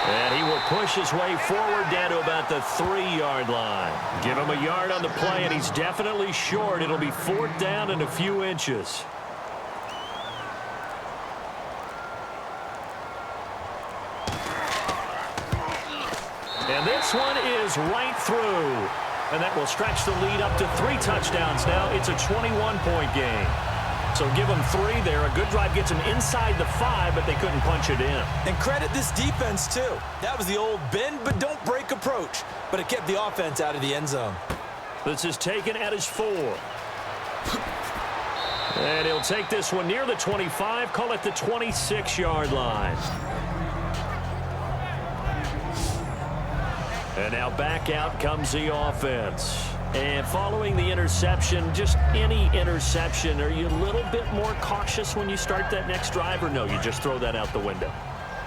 Speaker 2: And he will push his way forward down to about the 3-yard line. Give him a yard on the play, and he's definitely short. It'll be 4th down and a few inches. And this one is right through. And that will stretch the lead up to 3 touchdowns now. It's a 21-point game. So give them 3 there. A good drive gets them inside the 5, but they couldn't punch it in.
Speaker 3: And credit this defense, too. That was the old bend but don't break approach, but it kept the offense out of the end zone.
Speaker 2: This is taken at his 4. And he'll take this one near the 25, call it the 26-yard line. And now back out comes the offense. And following the interception, just any interception, are you a little bit more cautious when you start that next drive, or no, you just throw that out the window?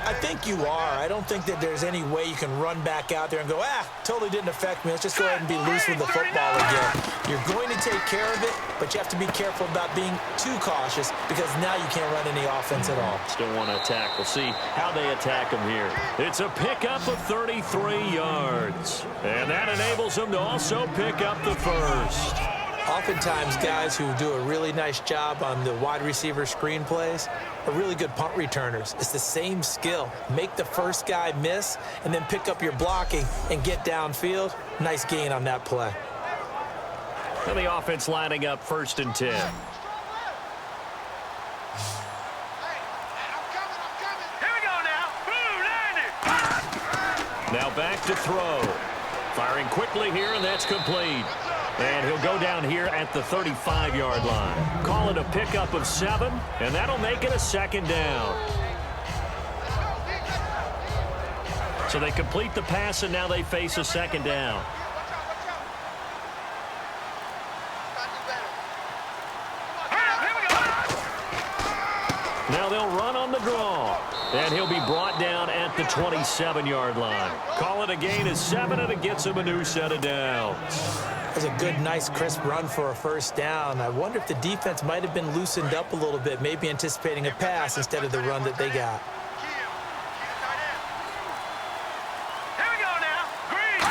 Speaker 3: I think you are. I don't think that there's any way you can run back out there and go, totally didn't affect me. Let's just go ahead and be loose with the football again. You're going to take care of it, but you have to be careful about being too cautious because now you can't run any offense at all.
Speaker 2: Still want to attack. We'll see how they attack him here. It's a pickup of 33 yards. And that enables them to also pick up the 1st.
Speaker 3: Oftentimes, guys who do a really nice job on the wide receiver screen plays are really good punt returners. It's the same skill. Make the first guy miss and then pick up your blocking and get downfield. Nice gain on that play.
Speaker 2: And the offense lining up 1st and 10.
Speaker 4: Here we go now.
Speaker 2: Now back to throw. Firing quickly here, and that's complete. And he'll go down here at the 35-yard line. Call it a pickup of 7, and that'll make it a 2nd down. So they complete the pass, and now they face a 2nd down. Now they'll run on the draw. And he'll be brought down at the 27-yard line. Call it a gain of 7, and it gets him a new set of downs.
Speaker 3: That's a good, nice, crisp run for a 1st down. I wonder if the defense might have been loosened up a little bit, maybe anticipating a pass instead of the run that they got.
Speaker 4: Here we go now. Green.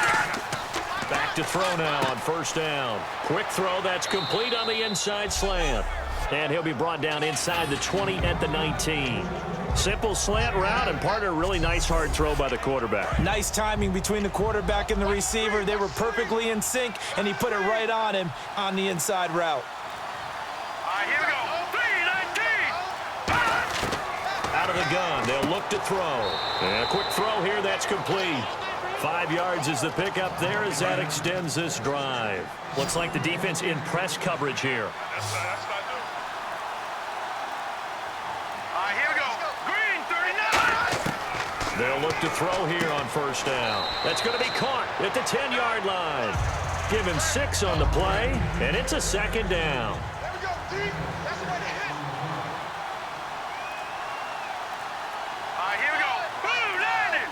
Speaker 2: Back to throw now on 1st down. Quick throw, that's complete on the inside slant. And he'll be brought down inside the 20 at the 19. Simple slant route, and part of a really nice hard throw by the quarterback.
Speaker 3: Nice timing between the quarterback and the receiver. They were perfectly in sync, and he put it right on him on the inside route.
Speaker 4: All right, here we go. 3-19.
Speaker 2: Out of the gun, they'll look to throw. And a quick throw here, that's complete. 5 yards is the pickup there as that extends this drive. Looks like the defense in press coverage here. They'll look to throw here on 1st down. That's going to be caught at the 10-yard line. Give him 6 on the play, and it's a second down.
Speaker 4: There we go, D. That's the way to hit. All right, here we go. Boom, landed.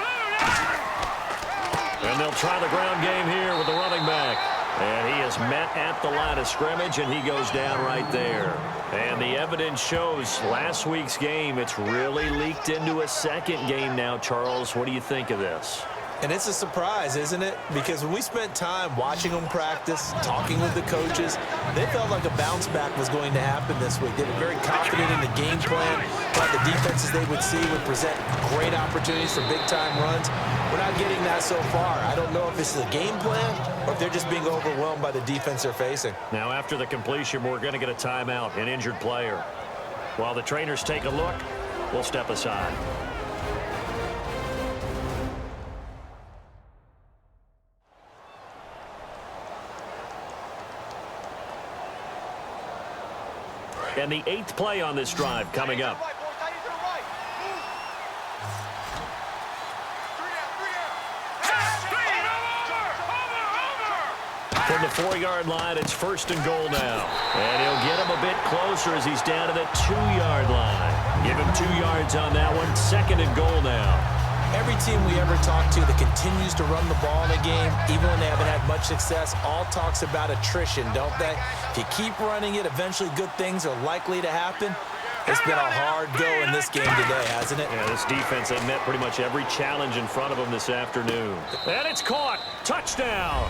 Speaker 4: Boom, landed.
Speaker 2: And they'll try the ground game here with the running back. And he is met at the line of scrimmage, and he goes down right there. And the evidence shows last week's game, it's really leaked into a second game now, Charles. What do you think of this?
Speaker 3: And it's a surprise, isn't it? Because when we spent time watching them practice, talking with the coaches, they felt like a bounce back was going to happen this week. They were very confident in the game plan, thought the defenses they would see would present great opportunities for big-time runs. We're not getting that so far. I don't know if it's the game plan or if they're just being overwhelmed by the defense they're facing.
Speaker 2: Now, after the completion, we're going to get a timeout, an injured player. While the trainers take a look, we'll step aside. And the 8th play on this drive coming up. From the 4-yard line, it's 1st and goal now. And he'll get him a bit closer as he's down to the 2-yard line. Give him 2 yards on that one. 2nd and goal now.
Speaker 3: Every team we ever talk to that continues to run the ball in a game, even when they haven't had much success, all talks about attrition, don't they? If you keep running it, eventually good things are likely to happen. It's been a hard go in this game today, hasn't it?
Speaker 2: Yeah, this defense, they met pretty much every challenge in front of them this afternoon. And it's caught. Touchdown.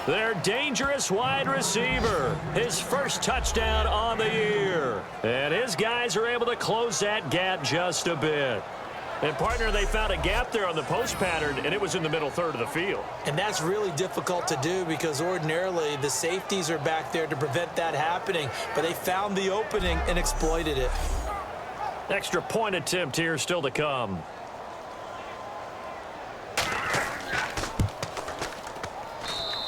Speaker 2: Their dangerous wide receiver. His first touchdown on the year. And his guys are able to close that gap just a bit. And, partner, they found a gap there on the post pattern, and it was in the middle third of the field.
Speaker 3: And that's really difficult to do because ordinarily the safeties are back there to prevent that happening. But they found the opening and exploited it.
Speaker 2: Extra point attempt here still to come.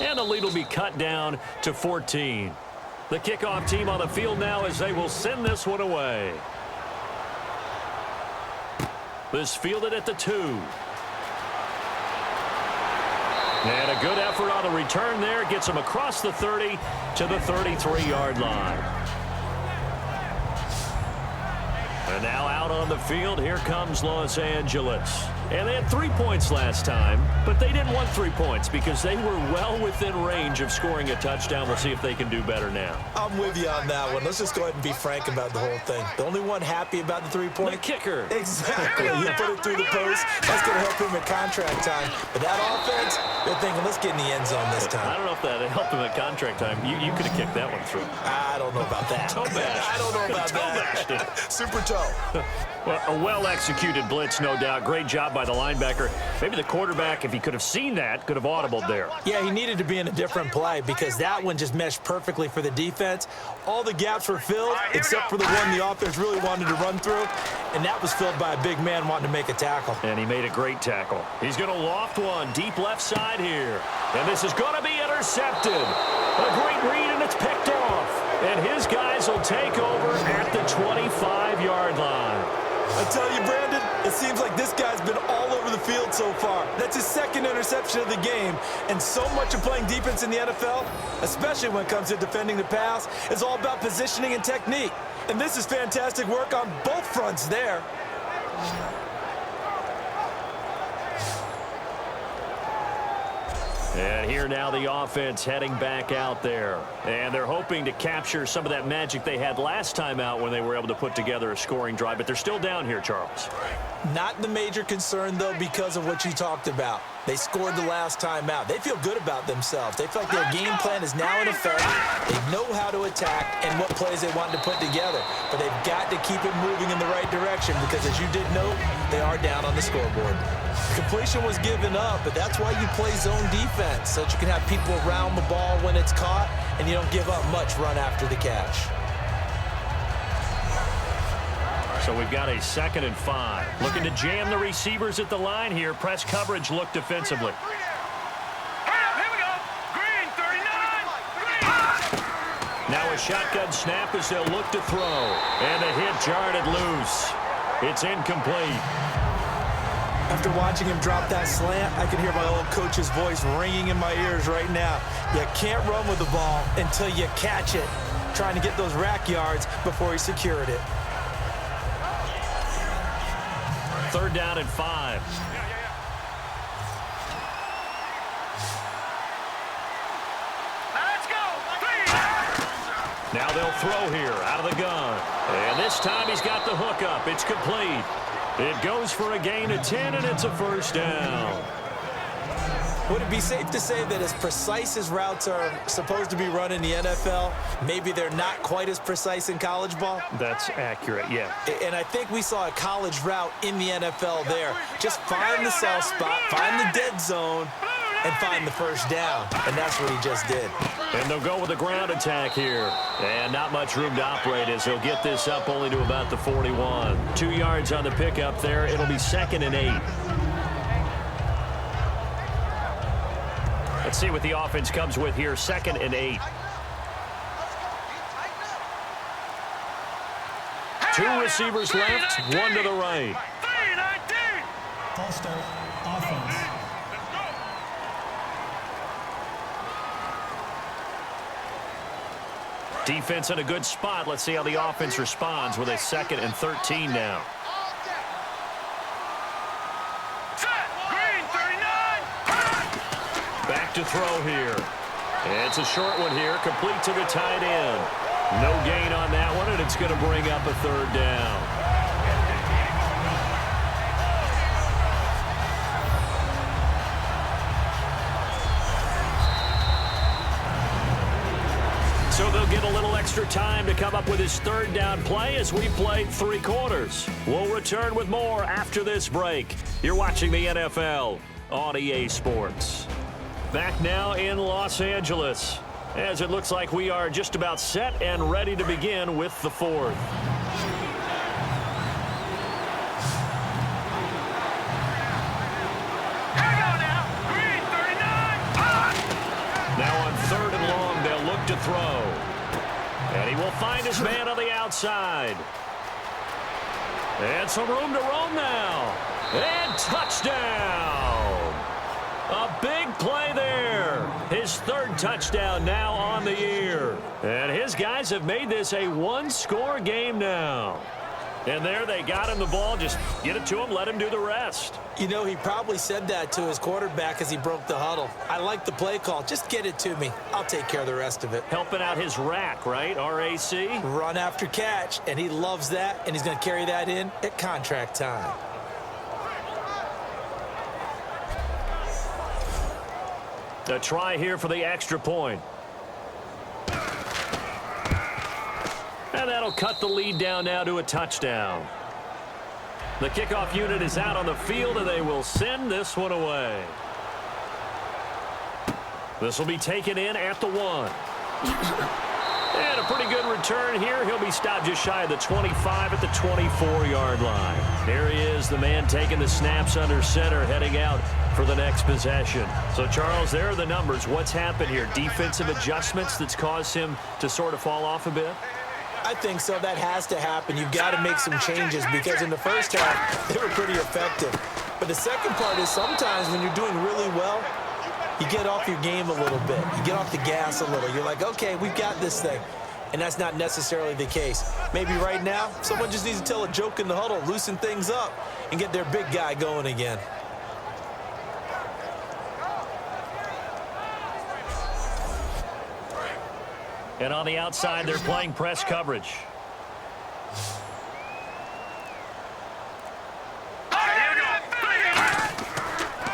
Speaker 2: And the lead will be cut down to 14. The kickoff team on the field now as they will send this one away. This fielded at the 2. And a good effort on the return there. Gets him across the 30 to the 33-yard line. And now out on the field, here comes Los Angeles. And they had 3 points last time, but they didn't want 3 points because they were well within range of scoring a touchdown. We'll see if they can do better now.
Speaker 3: I'm with you on that one. Let's just go ahead and be frank about the whole thing. The only one happy about the 3-point?
Speaker 2: The kicker.
Speaker 3: Exactly. You put it through the post. That's going to help him at contract time. But that offense, they're thinking, let's get in the end zone this time.
Speaker 2: I don't know if that helped him at contract time. You could have kicked that one through.
Speaker 3: I don't know about that.
Speaker 2: Toe bash.
Speaker 3: I don't know about
Speaker 2: that.
Speaker 3: Super toe.
Speaker 2: Well, a well-executed blitz, no doubt. Great job by the linebacker. Maybe the quarterback, if he could have seen that, could have audibled there.
Speaker 3: Yeah, he needed to be in a different play because that one just meshed perfectly for the defense. All the gaps were filled except for the one the offense really wanted to run through, and that was filled by a big man wanting to make a tackle.
Speaker 2: And he made a great tackle. He's going to loft one deep left side here. And this is going to be intercepted. A great read, and it's picked off. And his guys will take over at the 25-yard line.
Speaker 3: I tell you, Brandon, it seems like this guy's been all over the field so far. That's his 2nd interception of the game. And so much of playing defense in the NFL, especially when it comes to defending the pass, is all about positioning and technique. And this is fantastic work on both fronts there.
Speaker 2: And here now the offense heading back out there. And they're hoping to capture some of that magic they had last time out when they were able to put together a scoring drive. But they're still down here, Charles.
Speaker 3: Not the major concern, though, because of what you talked about. They scored the last time out. They feel good about themselves. They feel like their game plan is now in effect. They know how to attack and what plays they want to put together. But they've got to keep it moving in the right direction because, as you did note, they are down on the scoreboard. Completion was given up, but that's why you play zone defense, so that you can have people around the ball when it's caught and you don't give up much run after the catch.
Speaker 2: So we've got a 2nd and 5. Looking to jam the receivers at the line here. Press coverage look defensively.
Speaker 4: Here we go. Green, 39.
Speaker 2: Now a shotgun snap as they'll look to throw. And the hit jarred it loose. It's incomplete.
Speaker 3: After watching him drop that slant, I can hear my old coach's voice ringing in my ears right now. You can't run with the ball until you catch it. Trying to get those rack yards before he secured it.
Speaker 2: 3rd down and 5.
Speaker 4: Let's go.
Speaker 2: Now they'll throw here out of the gun. And this time he's got the hook up. It's complete. It goes for a gain of 10, and it's a 1st down.
Speaker 3: Would it be safe to say that as precise as routes are supposed to be run in the NFL, maybe they're not quite as precise in college ball?
Speaker 2: That's accurate, yeah.
Speaker 3: And I think we saw a college route in the NFL there. Just find the soft spot, find the dead zone, and find the 1st down. And that's what he just did.
Speaker 2: And they'll go with a ground attack here. And not much room to operate as he'll get this up only to about the 41. 2 yards on the pickup there. It'll be 2nd and 8. Let's see what the offense comes with here. 2nd and 8. 2 receivers left, 1 to the right.
Speaker 5: False start. Offense.
Speaker 2: Defense in a good spot. Let's see how the offense responds with a 2nd and 13 now. Back to throw here. It's a short one here, complete to the tight end. No gain on that one, and it's going to bring up a 3rd down. So they'll get a little extra time to come up with his 3rd down play as we played 3 quarters. We'll return with more after this break. You're watching the NFL on EA Sports. Back now in Los Angeles, as it looks like we are just about set and ready to begin with the 4th. Now on 3rd and long, they'll look to throw. And he will find his man on the outside. And some room to roam now. And touchdown! A big play there. His 3rd touchdown now on the year. And his guys have made this a 1-score game now. And there they got him the ball. Just get it to him, let him do the rest.
Speaker 3: You know, he probably said that to his quarterback as he broke the huddle. I like the play call. Just get it to me. I'll take care of the rest of it.
Speaker 2: Helping out his rack, right? R-A-C?
Speaker 3: Run after catch, and he loves that, and he's going to carry that in at contract time.
Speaker 2: A try here for the extra point. And that'll cut the lead down now to a touchdown. The kickoff unit is out on the field, and they will send this one away. This will be taken in at the 1. And a pretty good return here. He'll be stopped just shy of the 25 at the 24-yard line. There he is, the man taking the snaps under center, heading out for the next possession. So, Charles, there are the numbers. What's happened here? Defensive adjustments that's caused him to sort of fall off a bit?
Speaker 3: I think so. That has to happen. You've got to make some changes because in the first half, they were pretty effective. But the second part is sometimes when you're doing really well, you get off your game a little bit. You get off the gas a little. You're like, okay, we've got this thing. And that's not necessarily the case. Maybe right now, someone just needs to tell a joke in the huddle, loosen things up, and get their big guy going again.
Speaker 2: And on the outside, they're playing press coverage.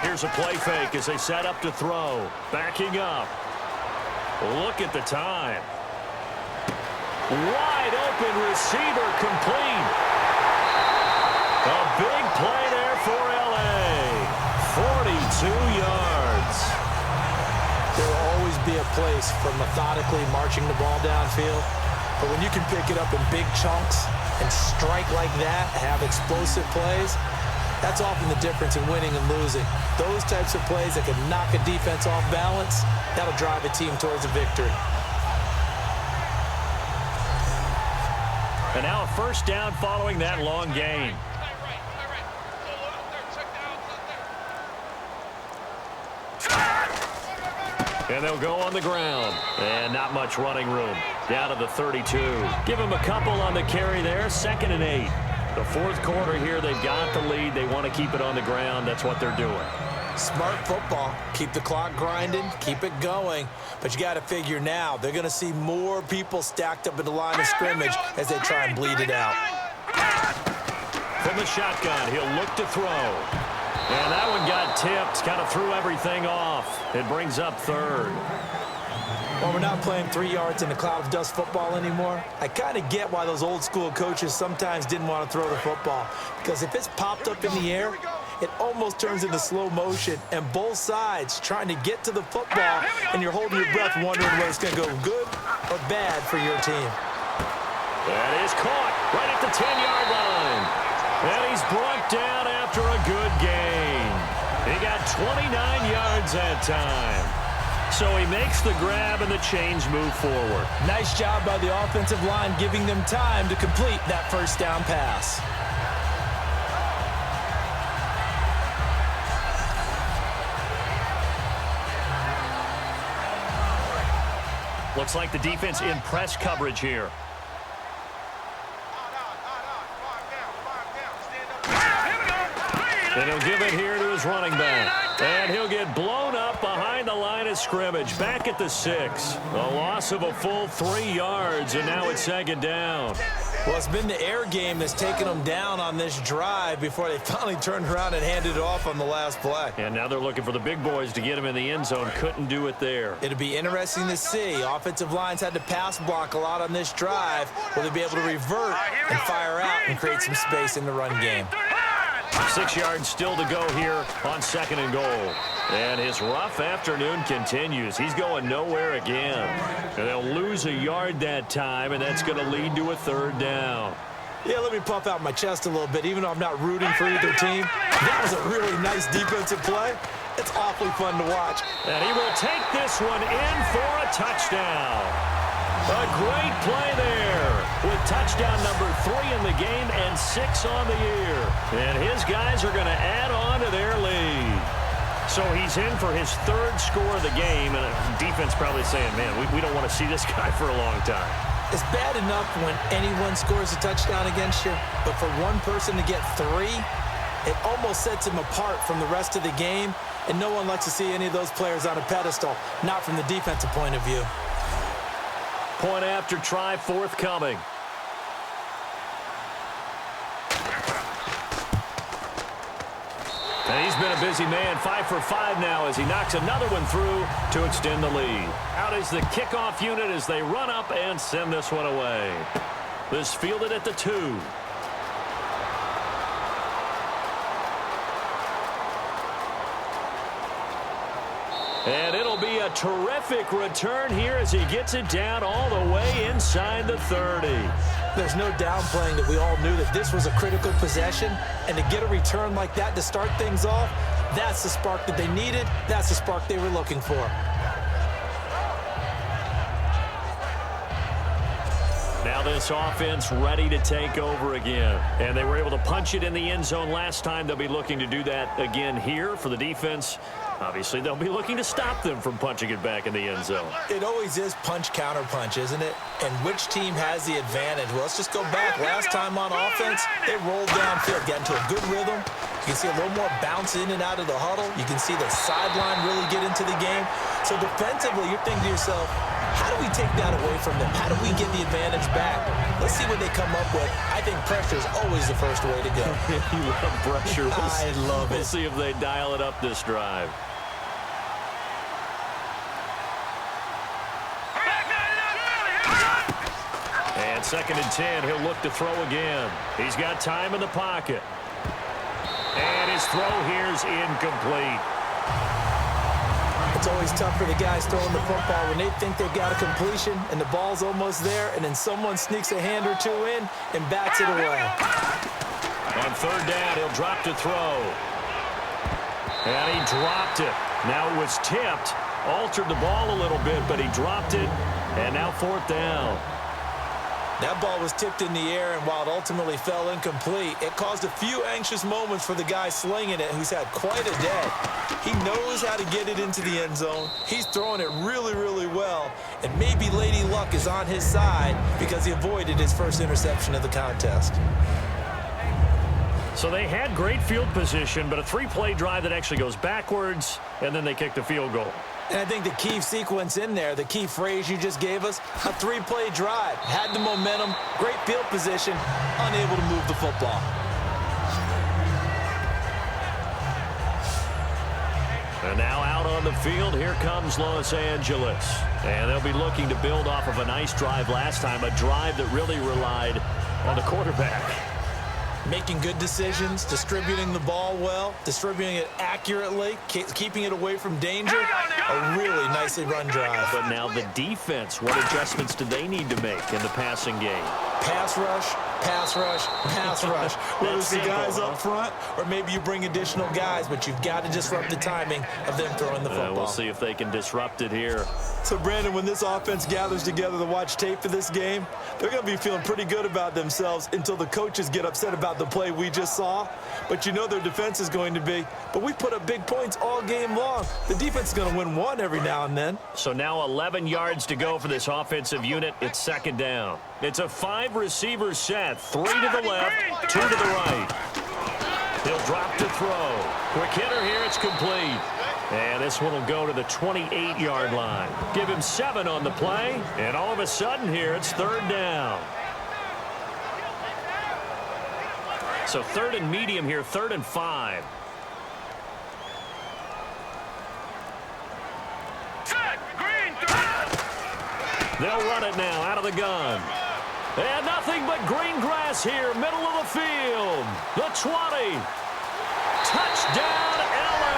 Speaker 2: Here's a play fake as they set up to throw. Backing up. Look at the time. Wide open receiver complete. A big play there for LA. 42 yards.
Speaker 3: There will always be a place for methodically marching the ball downfield. But when you can pick it up in big chunks and strike like that, have explosive plays, that's often the difference in winning and losing. Those types of plays that can knock a defense off balance, that'll drive a team towards a victory.
Speaker 2: And now a first down following that long gain. And they'll go on the ground. And not much running room. Down to the 32. Give him a couple on the carry there. 2nd and 8. The fourth quarter here, they've got the lead. They want to keep it on the ground. That's what they're doing.
Speaker 3: Smart football. Keep the clock grinding. Keep it going. But you got to figure now, they're going to see more people stacked up in the line of scrimmage as they try and bleed it out.
Speaker 2: From the shotgun, he'll look to throw. And that one got tipped. Kind of threw everything off. It brings up 3rd.
Speaker 3: Well, we're not playing 3 yards in a cloud of dust football anymore. I kind of get why those old school coaches sometimes didn't want to throw the football. Because if it's popped up in the air, it almost turns into slow motion, and both sides trying to get to the football, and you're holding your breath wondering whether it's going to go good or bad for your team.
Speaker 2: That is caught right at the 10-yard line. And he's brought down after a good gain. He got 29 yards that time. So he makes the grab and the chains move forward.
Speaker 3: Nice job by the offensive line giving them time to complete that first down pass.
Speaker 2: Looks like the defense in press coverage here. And he'll give it here to his running back. And he'll get blown up behind the line of scrimmage. Back at the 6. A loss of a full 3 yards, and now it's 2nd down.
Speaker 3: Well, it's been the air game that's taken them down on this drive before they finally turned around and handed it off on the last play.
Speaker 2: And now they're looking for the big boys to get him in the end zone. Couldn't do it there.
Speaker 3: It'll be interesting to see. Offensive lines had to pass block a lot on this drive. Will they be able to revert and fire out and create some space in the run game?
Speaker 2: 6 yards still to go here on 2nd and goal. And his rough afternoon continues. He's going nowhere again. And they'll lose a yard that time, and that's going to lead to a 3rd down.
Speaker 3: Yeah, let me puff out my chest a little bit, even though I'm not rooting for either team. That was a really nice defensive play. It's awfully fun to watch.
Speaker 2: And he will take this one in for a touchdown. A great play there with touchdown number 3 in the game and 6 on the year. And his guys are going to add on to their lead. So he's in for his 3rd score of the game, and defense probably saying, man, we don't want to see this guy for a long time.
Speaker 3: It's bad enough when anyone scores a touchdown against you, but for one person to get 3, it almost sets him apart from the rest of the game, and no one likes to see any of those players on a pedestal, not from the defensive point of view.
Speaker 2: Point after try forthcoming. And he's been a busy man, 5 for 5 now as he knocks another one through to extend the lead. Out is the kickoff unit as they run up and send this one away. This fielded at the 2. And it'll be a terrific return here as he gets it down all the way inside the 30.
Speaker 3: There's no downplaying that we all knew that this was a critical possession, and to get a return like that to start things off, that's the spark that they needed. That's the spark they were looking for.
Speaker 2: Now this offense ready to take over again. And they were able to punch it in the end zone last time. They'll be looking to do that again here for the defense. Obviously, they'll be looking to stop them from punching it back in the end zone.
Speaker 3: It always is punch-counter-punch, isn't it? And which team has the advantage? Well, let's just go back. Last time on offense, they rolled downfield, got into a good rhythm. You can see a little more bounce in and out of the huddle. You can see the sideline really get into the game. So defensively, you're thinking to yourself, how do we take that away from them? How do we get the advantage back? Let's see what they come up with. I think pressure is always the first way to go.
Speaker 2: You love pressure.
Speaker 3: I love it.
Speaker 2: We'll see if they dial it up this drive. And 2nd and 10, he'll look to throw again. He's got time in the pocket. And his throw here's incomplete.
Speaker 3: It's always tough for the guys throwing the football when they think they've got a completion and the ball's almost there, and then someone sneaks a hand or two in and bats it away.
Speaker 2: On 3rd down, he'll drop to throw. And he dropped it. Now it was tipped. Altered the ball a little bit, but he dropped it. And now 4th down.
Speaker 3: That ball was tipped in the air, and while it ultimately fell incomplete, it caused a few anxious moments for the guy slinging it, who's had quite a day. He knows how to get it into the end zone. He's throwing it really, really well, and maybe Lady Luck is on his side because he avoided his first interception of the contest.
Speaker 2: So they had great field position, but a 3-play drive that actually goes backwards, and then they kick the field goal.
Speaker 3: And I think the key sequence in there, the key phrase you just gave us, a 3-play drive. Had the momentum, great field position, unable to move the football.
Speaker 2: And now out on the field, here comes Los Angeles. And they'll be looking to build off of a nice drive last time, a drive that really relied on the quarterback.
Speaker 3: Making good decisions, distributing the ball well, distributing it accurately, keeping it away from danger. A really nicely run drive.
Speaker 2: But now the defense, what adjustments do they need to make in the passing game?
Speaker 3: Pass rush, pass rush, pass rush. Whether it's the guys up front or maybe you bring additional guys, but you've got to disrupt the timing of them throwing the football.
Speaker 2: We'll see if they can disrupt it here.
Speaker 3: So, Brandon, when this offense gathers together to watch tape for this game, they're going to be feeling pretty good about themselves until the coaches get upset about the play we just saw. But you know their defense is going to be, but we put up big points all game long. The defense is going to win one every now and then.
Speaker 2: So now 11 yards to go for this offensive unit. It's second down. It's a 5-receiver set. 3 to the left, 2 to the right. He'll drop to throw. Quick hitter here. It's complete. And this one will go to the 28-yard line. Give him 7 on the play. And all of a sudden here, it's third down. So third and medium here, 3rd and 5. They'll run it now out of the gun. And nothing but green grass here, middle of the field. The 20. Touchdown, LA.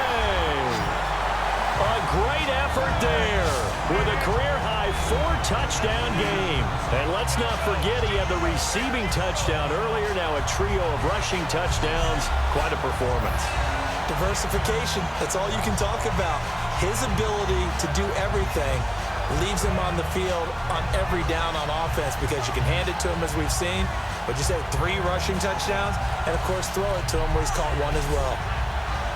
Speaker 2: A great effort there with a career-high 4-touchdown game. And let's not forget he had the receiving touchdown earlier. Now a trio of rushing touchdowns. Quite a performance.
Speaker 3: Diversification, that's all you can talk about. His ability to do everything leaves him on the field on every down on offense because you can hand it to him as we've seen. But you said 3 rushing touchdowns, and of course throw it to him where he's caught 1 as well.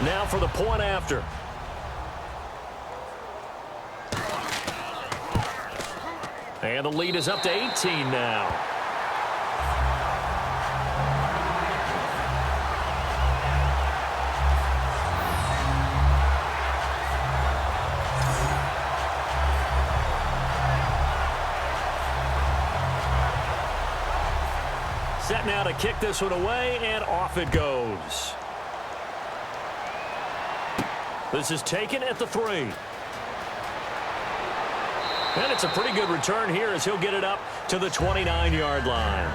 Speaker 2: Now for the point after. And the lead is up to 18 now. Set now to kick this one away, and off it goes. This is taken at the 3. And it's a pretty good return here as he'll get it up to the 29-yard line.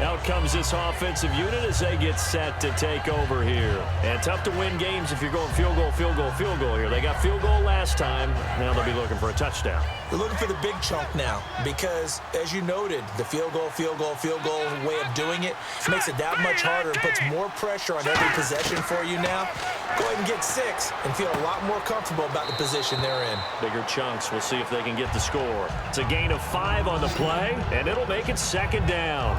Speaker 2: Out comes this offensive unit as they get set to take over here. And tough to win games if you're going field goal, field goal, field goal here. They got field goal last time. Now they'll be looking for a touchdown.
Speaker 3: They're looking for the big chunk now because, as you noted, the field goal way of doing it makes it that much harder and puts more pressure on every possession for you now. Go ahead and get 6 and feel a lot more comfortable about the position they're in.
Speaker 2: Bigger chunks. We'll see if they can get the score. It's a gain of 5 on the play, and it'll make it second down.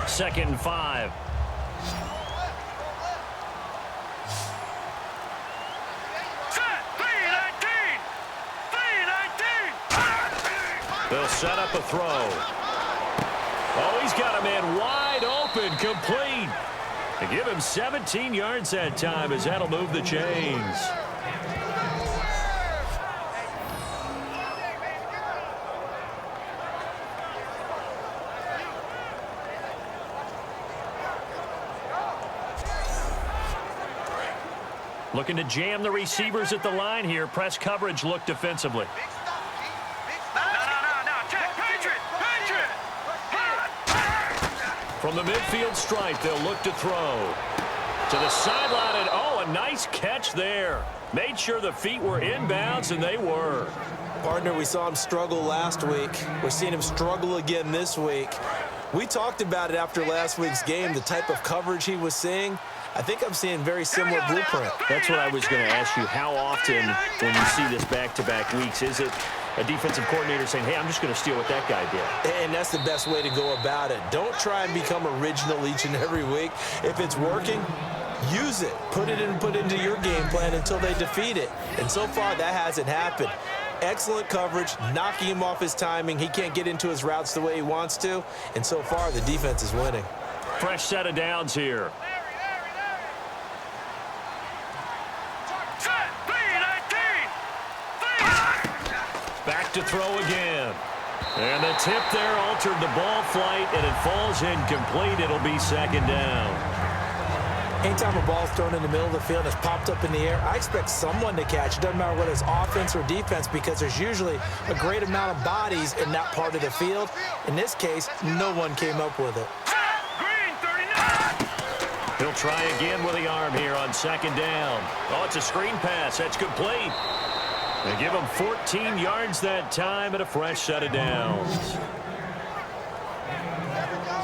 Speaker 2: Second and 5. They'll set up a throw. Oh, he's got a man wide open, complete. To give him 17 yards that time as that'll move the chains. Looking to jam the receivers at the line here. Press coverage look defensively. From the midfield stripe, they'll look to throw. To the sideline, and oh, a nice catch there. Made sure the feet were inbounds, and they were.
Speaker 3: Partner, we saw him struggle last week. We're seeing him struggle again this week. We talked about it after last week's game, the type of coverage he was seeing. I think I'm seeing very similar blueprint.
Speaker 2: That's what I was going to ask you. How often, when you see this back-to-back weeks, is it a defensive coordinator saying, hey, I'm just going to steal what that guy did?
Speaker 3: And that's the best way to go about it. Don't try and become original each and every week. If it's working, use it. Put it into your game plan until they defeat it. And so far, that hasn't happened. Excellent coverage, knocking him off his timing. He can't get into his routes the way he wants to. And so far, the defense is winning.
Speaker 2: Fresh set of downs here. Back to throw again. And the tip there altered the ball flight, and it falls incomplete. It'll be second down.
Speaker 3: Anytime a ball's thrown in the middle of the field and it's popped up in the air, I expect someone to catch. It doesn't matter whether it's offense or defense, because there's usually a great amount of bodies in that part of the field. In this case, no one came up with it.
Speaker 2: He'll try again with the arm here on second down. Oh, it's a screen pass. That's complete. They give him 14 yards that time and a fresh set of downs.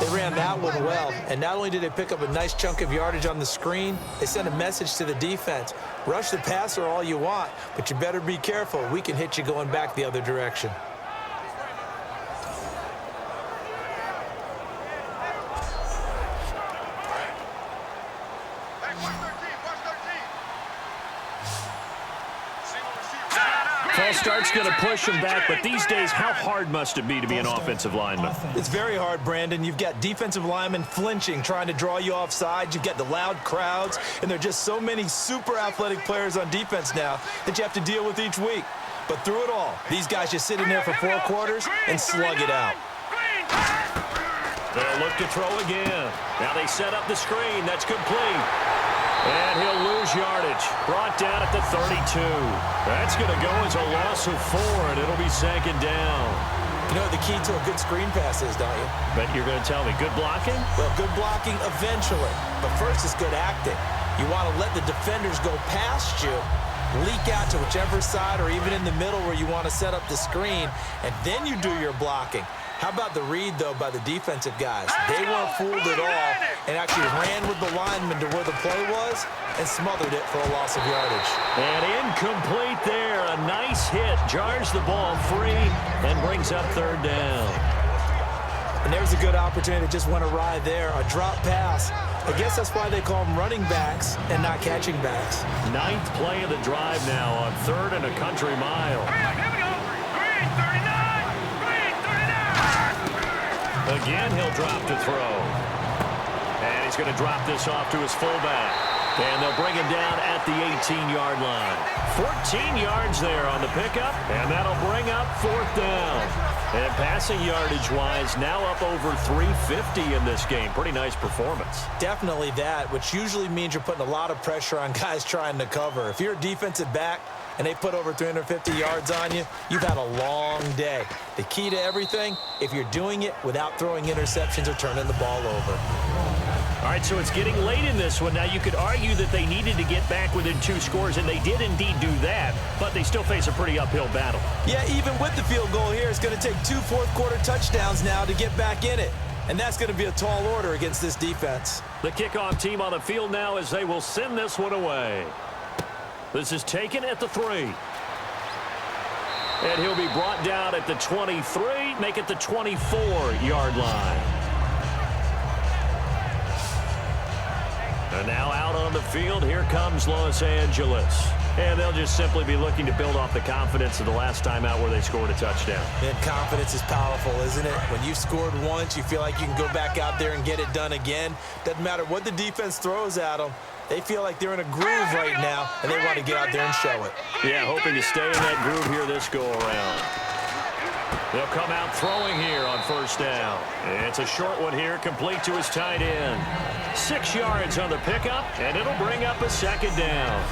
Speaker 3: They ran that one well, and not only did they pick up a nice chunk of yardage on the screen, they sent a message to the defense. Rush the passer all you want, but you better be careful. We can hit you going back the other direction.
Speaker 2: False start's going to push him back, but these days, how hard must it be to be an offensive lineman?
Speaker 3: It's very hard, Brandon. You've got defensive linemen flinching, trying to draw you offside. You've got the loud crowds, and there are just so many super athletic players on defense now that you have to deal with each week. But through it all, these guys just sit in there for 4 quarters and slug it out.
Speaker 2: They'll look to throw again. Now they set up the screen. That's complete. And he'll lose yardage. Brought down at the 32. That's going to go as a loss of 4, and it'll be second down.
Speaker 3: You know what the key to a good screen pass is, don't you?
Speaker 2: But you're going to tell me, good blocking?
Speaker 3: Well, good blocking eventually. But first is good acting. You want to let the defenders go past you, leak out to whichever side or even in the middle where you want to set up the screen, and then you do your blocking. How about the read, though, by the defensive guys? They weren't fooled at all and actually ran with the lineman to where the play was and smothered it for a loss of yardage.
Speaker 2: And incomplete there. A nice hit. Jars the ball free and brings up third down.
Speaker 3: And there's a good opportunity that just went awry there. A drop pass. I guess that's why they call them running backs and not catching backs.
Speaker 2: 9th play of the drive now on 3rd and a country mile. Again, he'll drop to throw. And he's going to drop this off to his fullback. And they'll bring him down at the 18-yard line. 14 yards there on the pickup, and that'll bring up 4th down. And passing yardage-wise, now up over 350 in this game. Pretty nice performance.
Speaker 3: Definitely that, which usually means you're putting a lot of pressure on guys trying to cover. If you're a defensive back and they put over 350 yards on you, you've had a long day. The key to everything, if you're doing it without throwing interceptions or turning the ball over.
Speaker 2: All right, so it's getting late in this one. Now, you could argue that they needed to get back within 2 scores, and they did indeed do that, but they still face a pretty uphill battle.
Speaker 3: Yeah, even with the field goal here, it's going to take 2 fourth-quarter touchdowns now to get back in it. And that's going to be a tall order against this defense.
Speaker 2: The kickoff team on the field now as they will send this one away. This is taken at the 3. And he'll be brought down at the 23, make it the 24-yard line. And now out on the field, here comes Los Angeles. And they'll just simply be looking to build off the confidence of the last time out where they scored a touchdown.
Speaker 3: And confidence is powerful, isn't it? When you've scored once, you feel like you can go back out there and get it done again. Doesn't matter what the defense throws at them. They feel like they're in a groove right now, and they want to get out there and show it.
Speaker 2: Yeah, hoping to stay in that groove here this go-around. They'll come out throwing here on 1st down. It's a short one here, complete to his tight end. 6 yards on the pickup, and it'll bring up a 2nd down.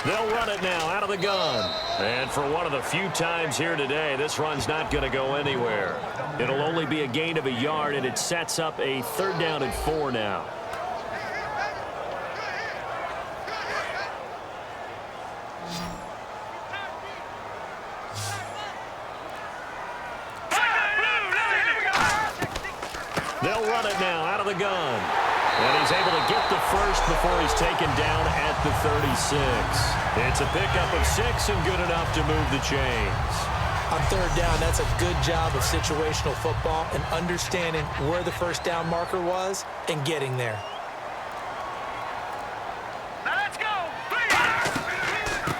Speaker 2: They'll run it now out of the gun. And for one of the few times here today, this run's not going to go anywhere. It'll only be a gain of a yard, and it sets up a 3rd down and 4 now. They'll run it now out of the gun. And he's able to get the first before he's taken down at the 36. It's a pickup of 6 and good enough to move the chains.
Speaker 3: On 3rd down, that's a good job of situational football and understanding where the 1st down marker was and getting there.
Speaker 4: Let's go.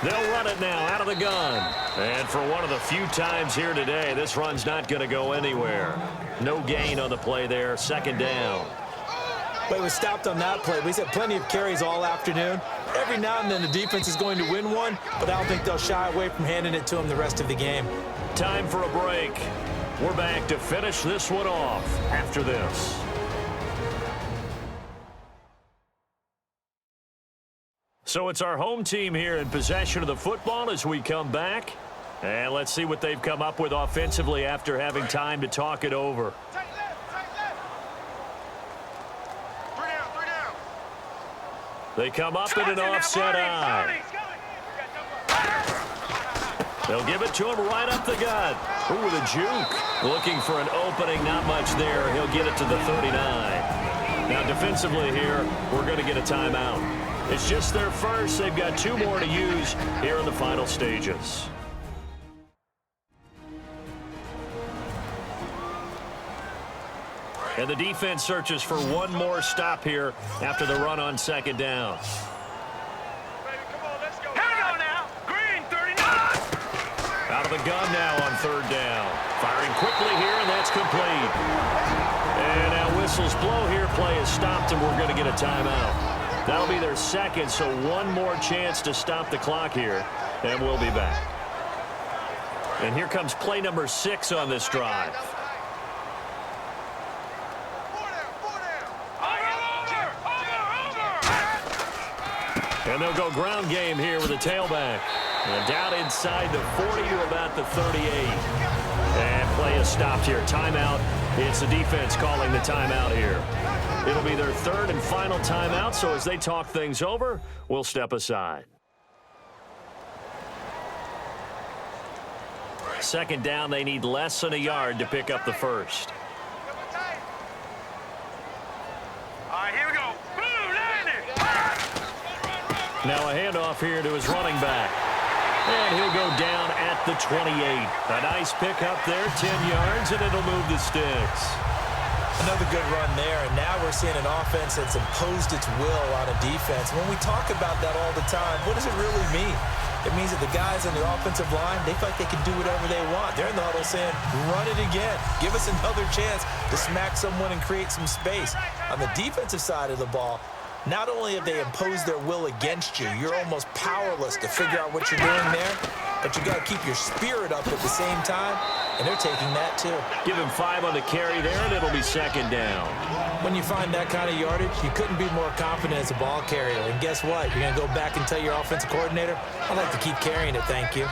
Speaker 2: They'll run it now out of the gun. And for one of the few times here today, this run's not going to go anywhere. No gain on the play there, 2nd down.
Speaker 3: But he was stopped on that play. He's had plenty of carries all afternoon. Every now and then the defense is going to win one, but I don't think they'll shy away from handing it to him the rest of the game.
Speaker 2: Time for a break. We're back to finish this one off after this. So it's our home team here in possession of the football as we come back. And let's see what they've come up with offensively after having time to talk it over. They come up in an offset eye. They'll give it to him right up the gut. Ooh, with a juke. Looking for an opening, not much there. He'll get it to the 39. Now defensively here, we're going to get a timeout. It's just their first. They've got 2 more to use here in the final stages. And the defense searches for one more stop here after the run on 2nd down. Out of the gun now on 3rd down. Firing quickly here, and that's complete. And now whistles blow here. Play is stopped, and we're going to get a timeout. That'll be their 2nd, so one more chance to stop the clock here, and we'll be back. And here comes play number 6 on this drive. And they'll go ground game here with a tailback. And down inside the 40 to about the 38. And play is stopped here. Timeout. It's the defense calling the timeout here. It'll be their 3rd and final timeout, so as they talk things over, we'll step aside. 2nd down, they need less than a yard to pick up the first. Now a handoff here to his running back. And he'll go down at the 28. A nice pickup there, 10 yards, and it'll move the sticks.
Speaker 3: Another good run there, and now we're seeing an offense that's imposed its will on a defense. When we talk about that all the time, what does it really mean? It means that the guys on the offensive line, they feel like they can do whatever they want. They're in the huddle saying, run it again. Give us another chance to smack someone and create some space. On the defensive side of the ball, not only have they imposed their will against you, you're almost powerless to figure out what you're doing there, but you got to keep your spirit up at the same time, and they're taking that too.
Speaker 2: Give him 5 on the carry there, and it'll be 2nd down.
Speaker 3: When you find that kind of yardage, you couldn't be more confident as a ball carrier. And guess what? You're going to go back and tell your offensive coordinator, I'd like to keep carrying it, thank you.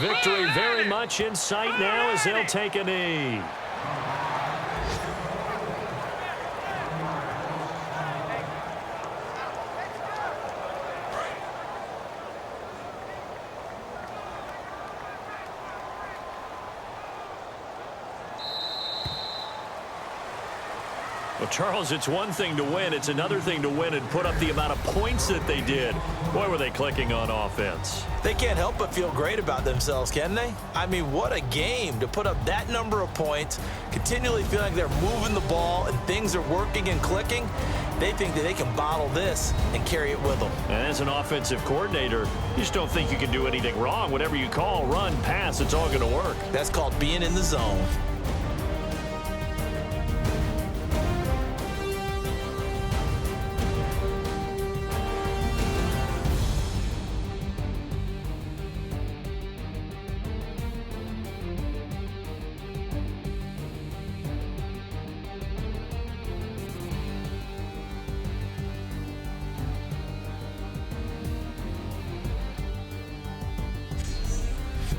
Speaker 2: Victory very much in sight now as they'll take a knee. Well, Charles, it's one thing to win. It's another thing to win and put up the amount of points that they did. Boy, were they clicking on offense.
Speaker 3: They can't help but feel great about themselves, can they? I mean, what a game to put up that number of points, continually feel like they're moving the ball and things are working and clicking. They think that they can bottle this and carry it with them.
Speaker 2: And as an offensive coordinator, you just don't think you can do anything wrong. Whatever you call, run, pass, it's all going to work.
Speaker 3: That's called being in the zone.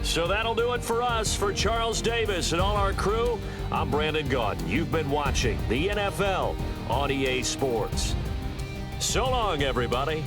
Speaker 2: So that'll do it for us. For Charles Davis and all our crew, I'm Brandon Gaudin. You've been watching the NFL on EA Sports. So long, everybody.